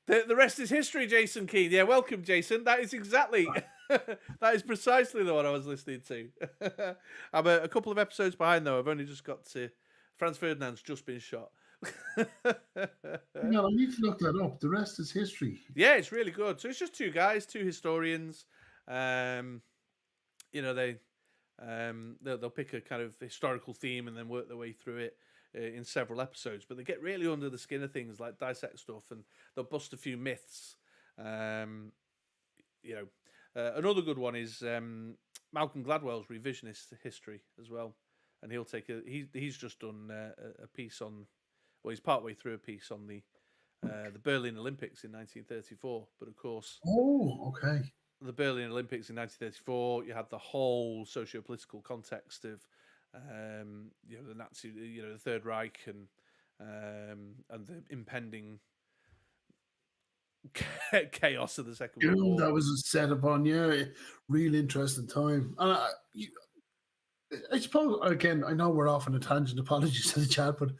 The rest is history, Jason Keane. Yeah, welcome, Jason. That is exactly, that is precisely the one I was listening to. I'm a couple of episodes behind, though. I've only just got to Franz Ferdinand's just been shot. No, I need to look that up. The rest is history. Yeah, it's really good. So it's just two guys, two historians. They'll pick a kind of historical theme and then work their way through it in several episodes. But they get really under the skin of things, like dissect stuff, and they'll bust a few myths. Another good one is Malcolm Gladwell's revisionist history as well, and he'll take he's just done a piece on. Well, he's partway through a piece on the Berlin Olympics in 1934. But of course, okay. The Berlin Olympics in 1934, you had the whole socio-political context of, the Nazi, the Third Reich, and the impending chaos of the Second World War. That was set upon, real interesting time. And I suppose, again, I know we're off on a tangent. Apologies to the chat, but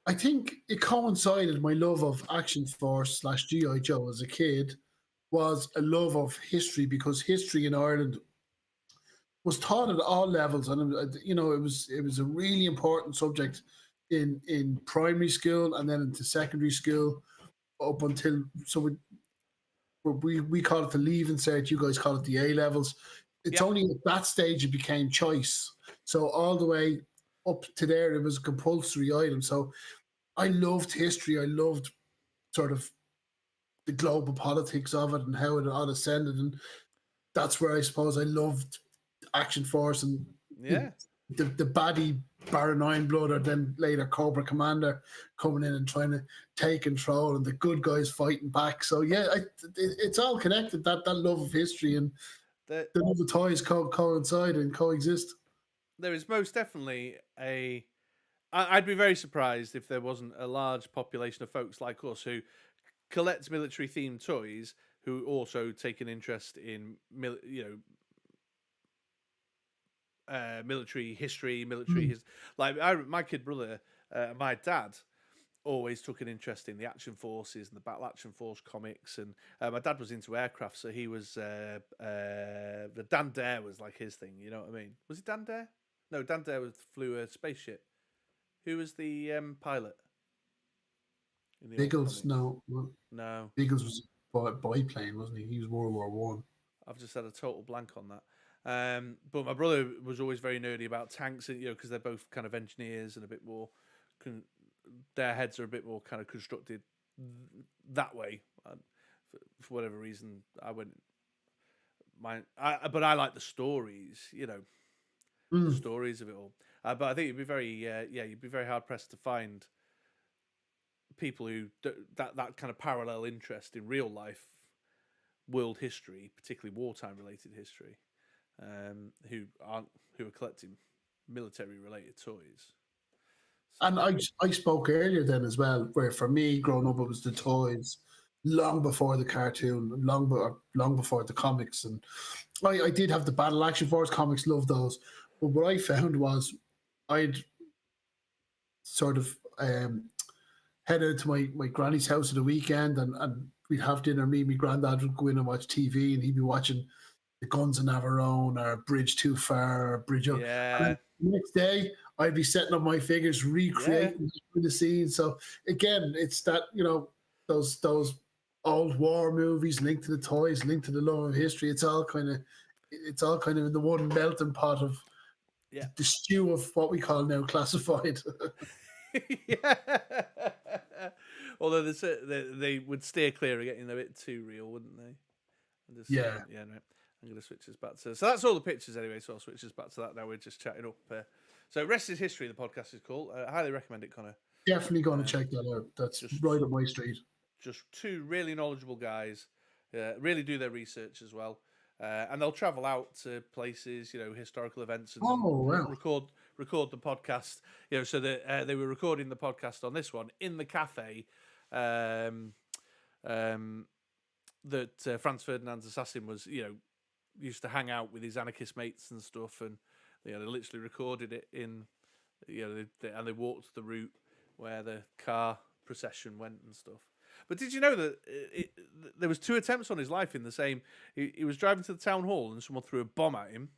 I think it coincided my love of Action Force / G.I. Joe as a kid was a love of history, because history in Ireland was taught at all levels, and it was a really important subject in primary school and then into secondary school up until we call it the leaving cert, you guys call it the A levels. It's only at that stage it became choice. So all the way up to there, it was a compulsory item. So I loved history. I loved sort of the global politics of it and how it all ascended, and that's where I suppose I loved Action Force and the baddie Baron Ironblood, or then later Cobra Commander coming in and trying to take control, and the good guys fighting back. So it's all connected. That love of history and the love of toys coincide and coexist. There is most definitely I'd be very surprised if there wasn't a large population of folks like us who collect military themed toys, who also take an interest in military history, like my kid brother, my dad always took an interest in the Action Forces and the Battle Action Force comics, and my dad was into aircraft, so he was the Dan Dare was like his thing. You know what I mean? Was it Dan Dare? No, Dan Dare flew a spaceship. Who was the pilot? Biggles, no. Biggles was a biplane, wasn't he? He was World War One. I've just had a total blank on that. But my brother was always very nerdy about tanks, because they're both kind of engineers and a bit more. Their heads are a bit more kind of constructed that way. For whatever reason, I went. But I like the stories, the stories of it all. But I think you'd be very hard pressed to find people who that kind of parallel interest in real life world history, particularly wartime related history, who are collecting military related toys. And I spoke earlier then as well, where for me growing up it was the toys, long before the cartoon, long before the comics, and I did have the Battle Action Force comics, loved those. But what I found was I'd sort of head out to my granny's house at the weekend, and we'd have dinner. Me and my granddad would go in and watch TV, and he'd be watching The Guns of Navarone or Bridge Too Far or Bridge Up. Yeah. And the next day, I'd be setting up my figures, recreating the scenes. So again, it's that, those old war movies linked to the toys, linked to the love of history. It's all kind of in the one melting pot of the stew of what we call now classified. Yeah. Although they would steer clear of getting a bit too real, wouldn't they? Yeah. Yeah. No. I'm going to switch us back to... So that's all the pictures anyway, so I'll switch us back to that now. We're just chatting up. So Rest is History, the podcast is called. I highly recommend it, Connor. Definitely going to check that out. That's right up my street. Just two really knowledgeable guys, really do their research as well. And they'll travel out to places, historical events, and record the podcast. So that they were recording the podcast on this one in the cafe that Franz Ferdinand's assassin was, used to hang out with his anarchist mates and stuff, and they literally recorded it in, and they walked the route where the car procession went and stuff. But did you know that there was 2 attempts on his life in the same? He was driving to the town hall and someone threw a bomb at him.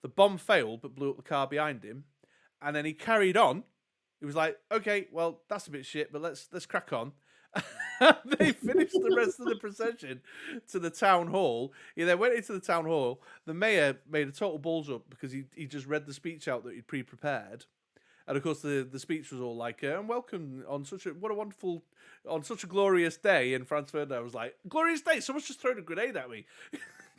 The bomb failed but blew up the car behind him, and then he carried on. He was like, "Okay, well that's a bit shit, but let's crack on." They finished the rest of the procession to the town hall. He then went into the town hall. The mayor made a total balls up because he just read the speech out that he'd pre-prepared. And of course, the speech was all like, "And welcome on such a glorious day." And Franz Ferdinand was like, "Glorious day! Someone's just thrown a grenade at me,"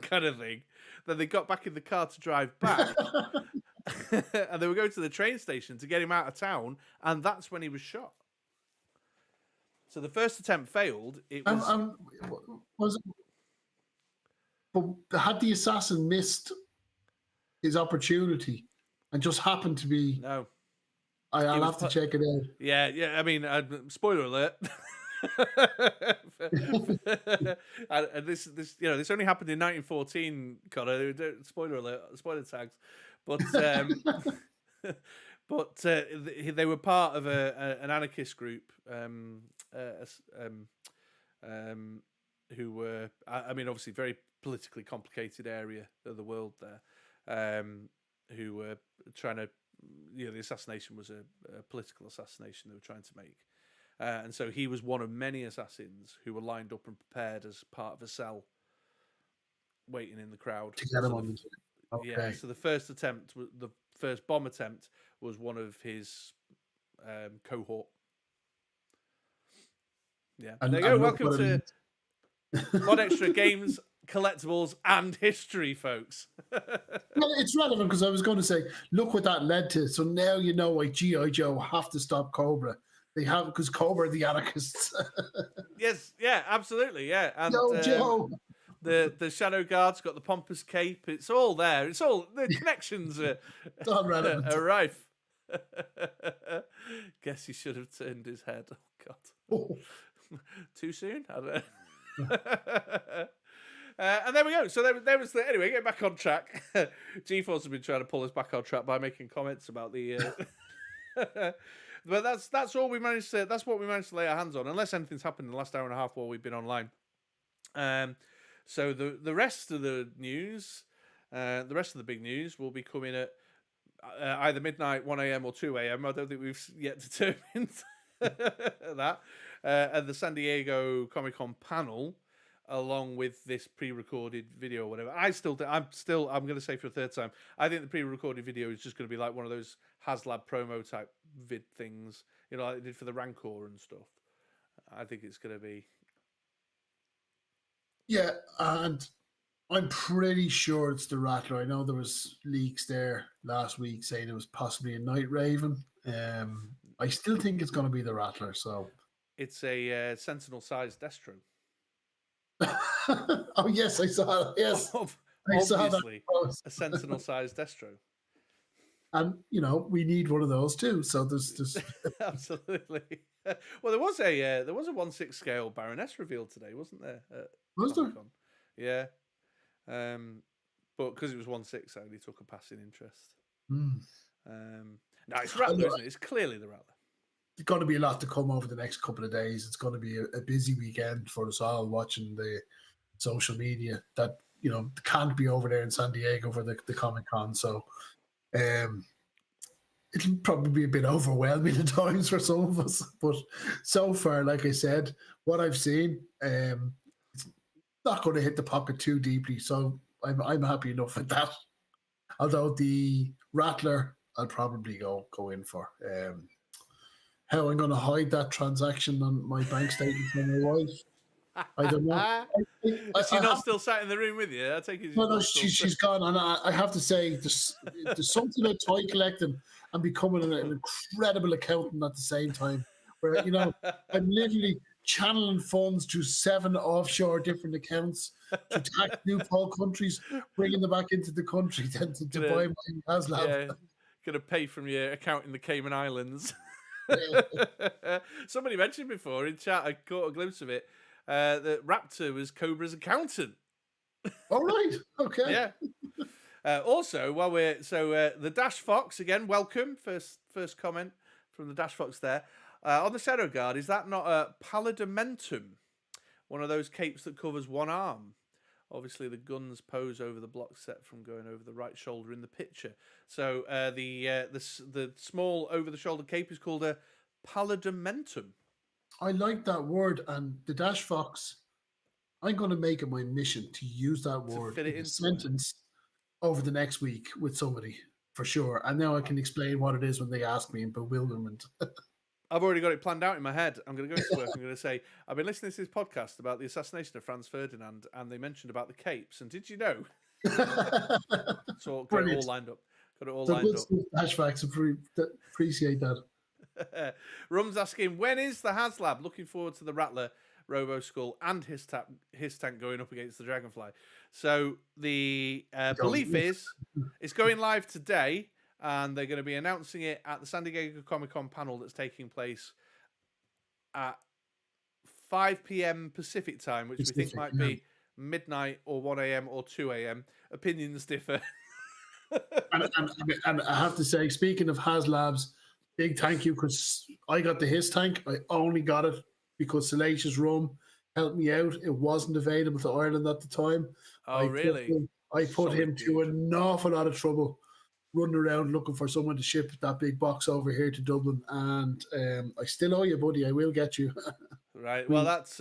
kind of thing. Then they got back in the car to drive back, and they were going to the train station to get him out of town, and that's when he was shot. So the first attempt failed. It was. But had the assassin missed his opportunity and just happened to be? No. I'll have to check it out. Yeah. I mean, spoiler alert. And this only happened in 1914, Connor. Spoiler alert, spoiler tags. But they were part of an anarchist group who were, obviously very politically complicated area of the world there, who were trying to, the assassination was a political assassination they were trying to make. And so he was one of many assassins who were lined up and prepared as part of a cell, waiting in the crowd. To get him on the... Okay. Yeah, so the first bomb attempt was one of his cohort. Yeah. And there you go. Welcome to MoDXtra Games, Collectibles, and History, folks. Well, it's relevant because I was going to say, look what that led to. So now you know why G.I. Joe have to stop Cobra. They have, because Cobra are the anarchists. Yes, yeah, absolutely, yeah. And Joe. The Shadow Guard's got the pompous cape. It's all there. It's all, the connections are rife. Guess he should have turned his head. Oh God. Oh. Too soon? I don't know. And there we go. So there was the... Anyway, get back on track. G-Force has been trying to pull us back on track by making comments about the... But that's all we managed to... That's what we managed to lay our hands on, unless anything's happened in the last hour and a half while we've been online. So the rest of the news, the rest of the big news will be coming at either midnight, 1 a.m. or 2 a.m. I don't think we've yet determined that. At the San Diego Comic-Con panel, along with this pre-recorded video or whatever. I'm going to say for a third time, I think the pre-recorded video is just going to be like one of those Haslab promo type vid things, like they did for the Rancor and stuff. I think it's going to be... Yeah, and I'm pretty sure it's the Rattler. I know there was leaks there last week saying it was possibly a Night Raven. I still think it's going to be the Rattler. So it's a Sentinel-sized Destro. Oh yes, I saw it. Yes, obviously a Sentinel-sized Destro. And we need one of those too. So there's absolutely. Well, there was a 1/6 scale Baroness revealed today, wasn't there? Was there? Yeah. But because it was 1/6, I only took a passing interest. No, it's Rattler, isn't it? It's clearly the Rattler. There's going to be a lot to come over the next couple of days. It's going to be a busy weekend for us all watching the social media that can't be over there in San Diego for the Comic-Con. So it'll probably be a bit overwhelming at times for some of us. But so far, like I said, what I've seen, it's not going to hit the pocket too deeply. So I'm happy enough with that. Although the Rattler, I'll probably go in for. How I'm going to hide that transaction on my bank statement from my wife, I don't know. Is she not still sat in the room with you? I take it she's No, not still she's gone. And I have to say, there's something about toy collecting and becoming an incredible accountant at the same time. Where, I'm literally channeling funds to 7 offshore different accounts to tax loophole countries, bringing them back into the country then to buy my Haslab. Yeah, gonna pay from your account in the Cayman Islands. Somebody mentioned before in chat, I caught a glimpse of it, that Raptor was Cobra's accountant. All right, okay. Yeah. Also, while we're the Dash Fox again, welcome. First comment from the Dash Fox there. On the Shadow Guard, is that not a pallidimentum? One of those capes that covers one arm. Obviously, the guns pose over the block set from going over the right shoulder in the picture. So the small over-the-shoulder cape is called a pallidimentum. I like that word, and the Dash Fox, I'm going to make it my mission to use that word in a sentence over the next week with somebody, for sure. And now I can explain what it is when they ask me in bewilderment. I've already got it planned out in my head. I'm going to go into work. I'm going to say, I've been listening to this podcast about the assassination of Franz Ferdinand, and they mentioned about the capes. And did you know? So got it all lined up. Got it all lined up. Flashbacks. Appreciate that. Rum's asking, when is the Haslab? Looking forward to the Rattler, Robo Skull, and his tank going up against the Dragonfly. So the belief is it's going live today. And they're going to be announcing it at the San Diego Comic-Con panel that's taking place at 5 p.m. Pacific time, which we think might be midnight or 1 a.m. or 2 a.m. Opinions differ. and I have to say, speaking of Haslabs, big thank you, because I got the his tank. I only got it because Salacious Rum helped me out. It wasn't available to Ireland at the time. Oh, really? I put him to an awful lot of trouble, running around looking for someone to ship that big box over here to Dublin, and I still owe you, buddy. I will get you. Right. Well, that's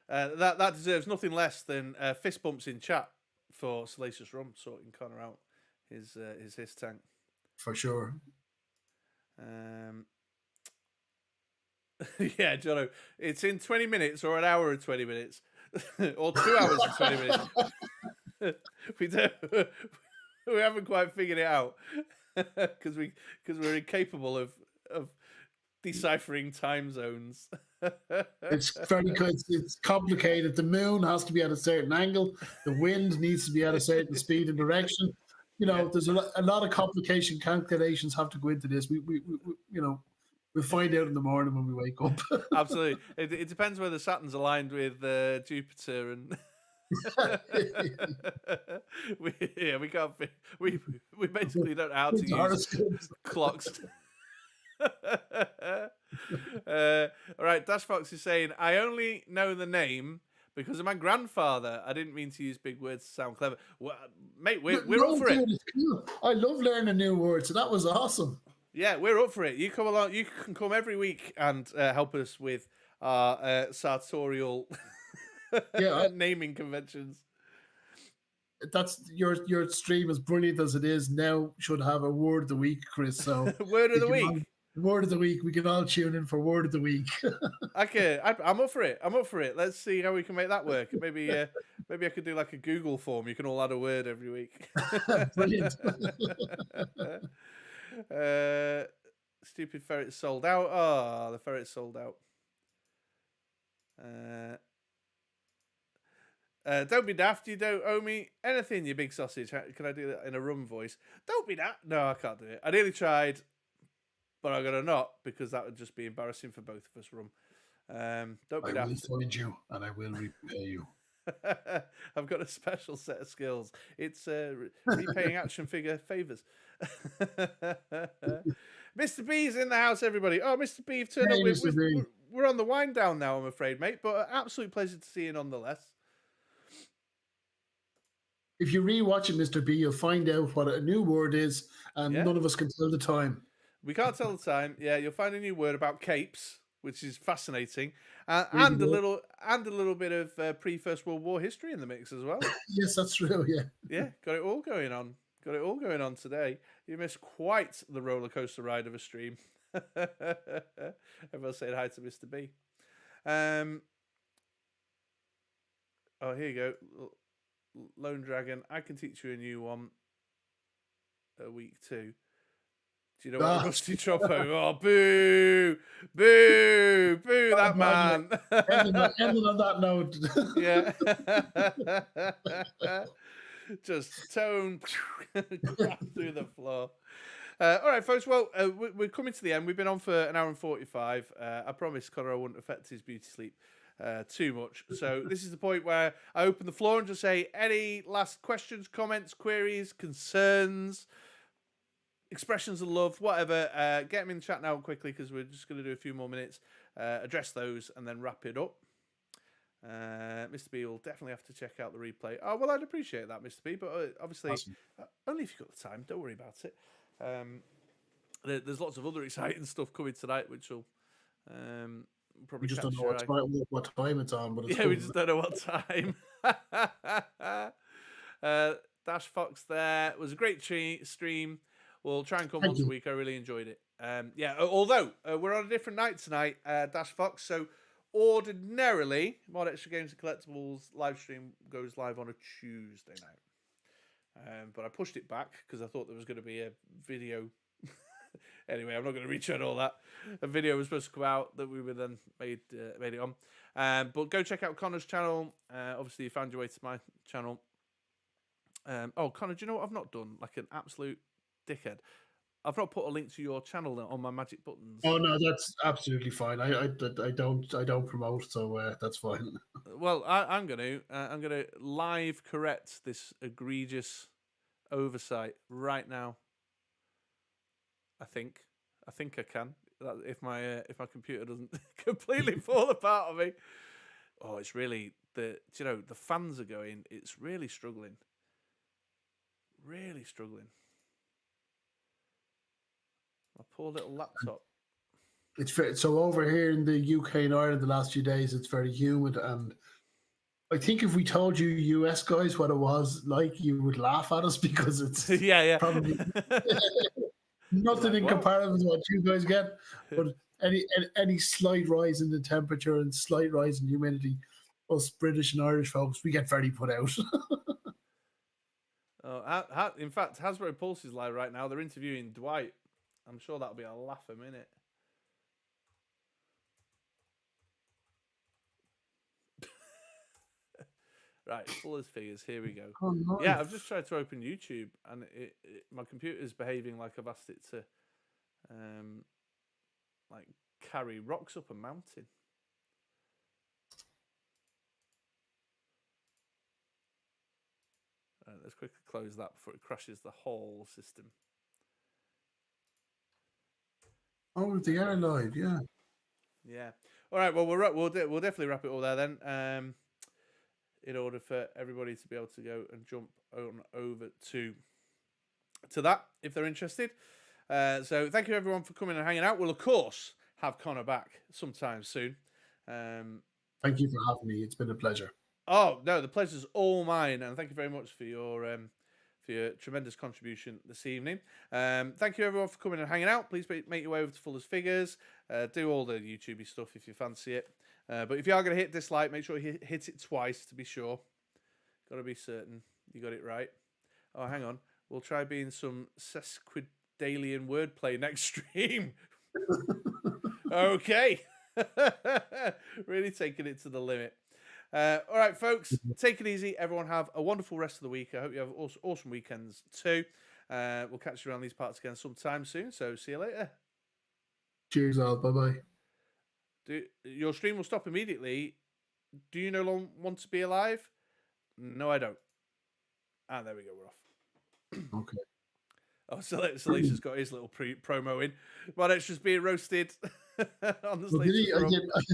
that deserves nothing less than fist bumps in chat for Salacious Rum sorting Conor out his tank. For sure. Yeah, Jono, it's in 20 minutes or an hour and 20 minutes or 2 hours and 20 minutes. We haven't quite figured it out because we're incapable of deciphering time zones. It's very good. It's complicated. The moon has to be at a certain angle. The wind needs to be at a certain speed and direction. There's a lot of complication calculations have to go into this. We'll find out in the morning when we wake up. Absolutely. It depends whether Saturn's aligned with Jupiter and. we can't. We basically don't know how to use clocks. All right, Dash Fox is saying, I only know the name because of my grandfather. I didn't mean to use big words to sound clever. Well, mate, we're up for it. Cool. I love learning new words. So that was awesome. Yeah, we're up for it. You come along. You can come every week and help us with our sartorial naming conventions. That's your stream, as brilliant as it is now, should have a word of the week, Chris. So word of the week. Word of the week. We can all tune in for word of the week. Okay, I'm up for it. Let's see how we can make that work. Maybe I could do like a Google form. You can all add a word every week. Brilliant. Stupid ferret sold out. Oh, the ferret sold out. Don't be daft. You don't owe me anything, you big sausage. Can I do that in a rum voice? Don't be daft. No, I can't do it. I nearly tried, but I'm gonna not, because that would just be embarrassing for both of us. Rum. Don't be daft. I will find you and I will repay you. I've got a special set of skills. It's repaying action figure favors. Mr. B's in the house, everybody. Oh, Mr. B, you've turned up. We're on the wind down now, I'm afraid, mate. But an absolute pleasure to see you nonetheless. If you rewatch it, Mr. B, you'll find out what a new word is, and none of us can tell the time. We can't tell the time. Yeah, you'll find a new word about capes, which is fascinating, and a little bit of pre-First World War history in the mix as well. Yes, that's true. Yeah. Yeah, got it all going on. Got it all going on today. You missed quite the roller coaster ride of a stream. Everyone saying hi to Mr. B. Oh, here you go. Lone Dragon. I can teach you a new one. A week 2. Do you know what Rusty Troppo? Oh, boo, boo, boo! That man. Ending on that note. Yeah. Just tone crap through the floor. All right, folks. Well, we're coming to the end. We've been on for an hour and 45. I promised Conor I wouldn't affect his beauty sleep too much. So this is the point where I open the floor and just say any last questions, comments, queries, concerns, expressions of love, whatever. Get them in the chat now quickly because we're just going to do a few more minutes, address those, and then wrap it up. Mr. B will definitely have to check out the replay. Oh, well, I'd appreciate that, Mr. B, but obviously, Awesome. Only if you've got the time. Don't worry about it. There's lots of other exciting stuff coming tonight, which will probably We just don't catch know your eye. what time it's on, but it's Yeah, we just don't know what time. Dash Fox there. It was a great stream. We'll try and come once a week. I really enjoyed it. Yeah, although we're on a different night tonight, Dash Fox, so ordinarily, MoDXtra Games and Collectibles live stream goes live on a Tuesday night. But I pushed it back because I thought there was going to be a video. Anyway, I'm not going to reach out all that. A video was supposed to come out that we were then made it on. But go check out Conor's channel. Obviously, you found your way to my channel. Oh, Conor, do you know what I've not done? Like an absolute dickhead. I've not put a link to your channel on my magic buttons. Oh no, that's absolutely fine. I don't promote, so that's fine. Well, I'm gonna live correct this egregious oversight right now. I think I can. If my computer doesn't completely fall apart on me. Oh, it's really the fans are going. It's really struggling. Really struggling. My poor little laptop. It's so over here in the UK and Ireland the last few days, it's very humid, and I think if we told you US guys what it was like, you would laugh at us because it's yeah. probably nothing in comparison to what you guys get. But any slight rise in the temperature and slight rise in humidity, us British and Irish folks, we get very put out. In fact, Hasbro Pulse is live right now. They're interviewing Dwight. I'm sure that'll be a laugh a minute. Right, Fuller's figures. Here we go. Oh, nice. Yeah, I've just tried to open YouTube, and my computer's behaving like I've asked it to, like carry rocks up a mountain. Let's quickly close that before it crashes the whole system. Oh, they are live, yeah. Yeah. All right. Well, we'll definitely wrap it all there then. In order for everybody to be able to go and jump on over to that if they're interested. So thank you everyone for coming and hanging out. We'll of course have Conor back sometime soon. Thank you for having me. It's been a pleasure. Oh no, the pleasure's all mine, and thank you very much for your tremendous contribution this evening. Thank you everyone for coming and hanging out. Please make your way over to Fuller's Figures. Do all the YouTubey stuff if you fancy it. But if you are going to hit dislike, make sure you hit it twice to be sure. Got to be certain you got it right. Oh, hang on. We'll try being some sesquidalian wordplay next stream. Okay. Really taking it to the limit. All right, folks, take it easy. Everyone have a wonderful rest of the week. I hope you have awesome weekends too. We'll catch you around these parts again sometime soon. So see you later. Cheers, all. Bye-bye. Your stream will stop immediately. Do you no longer want to be alive? No, I don't. Ah, there we go. We're off. Okay. Oh, so Lisa's got his little promo in. MoDXtra's being roasted on the Well, Slater's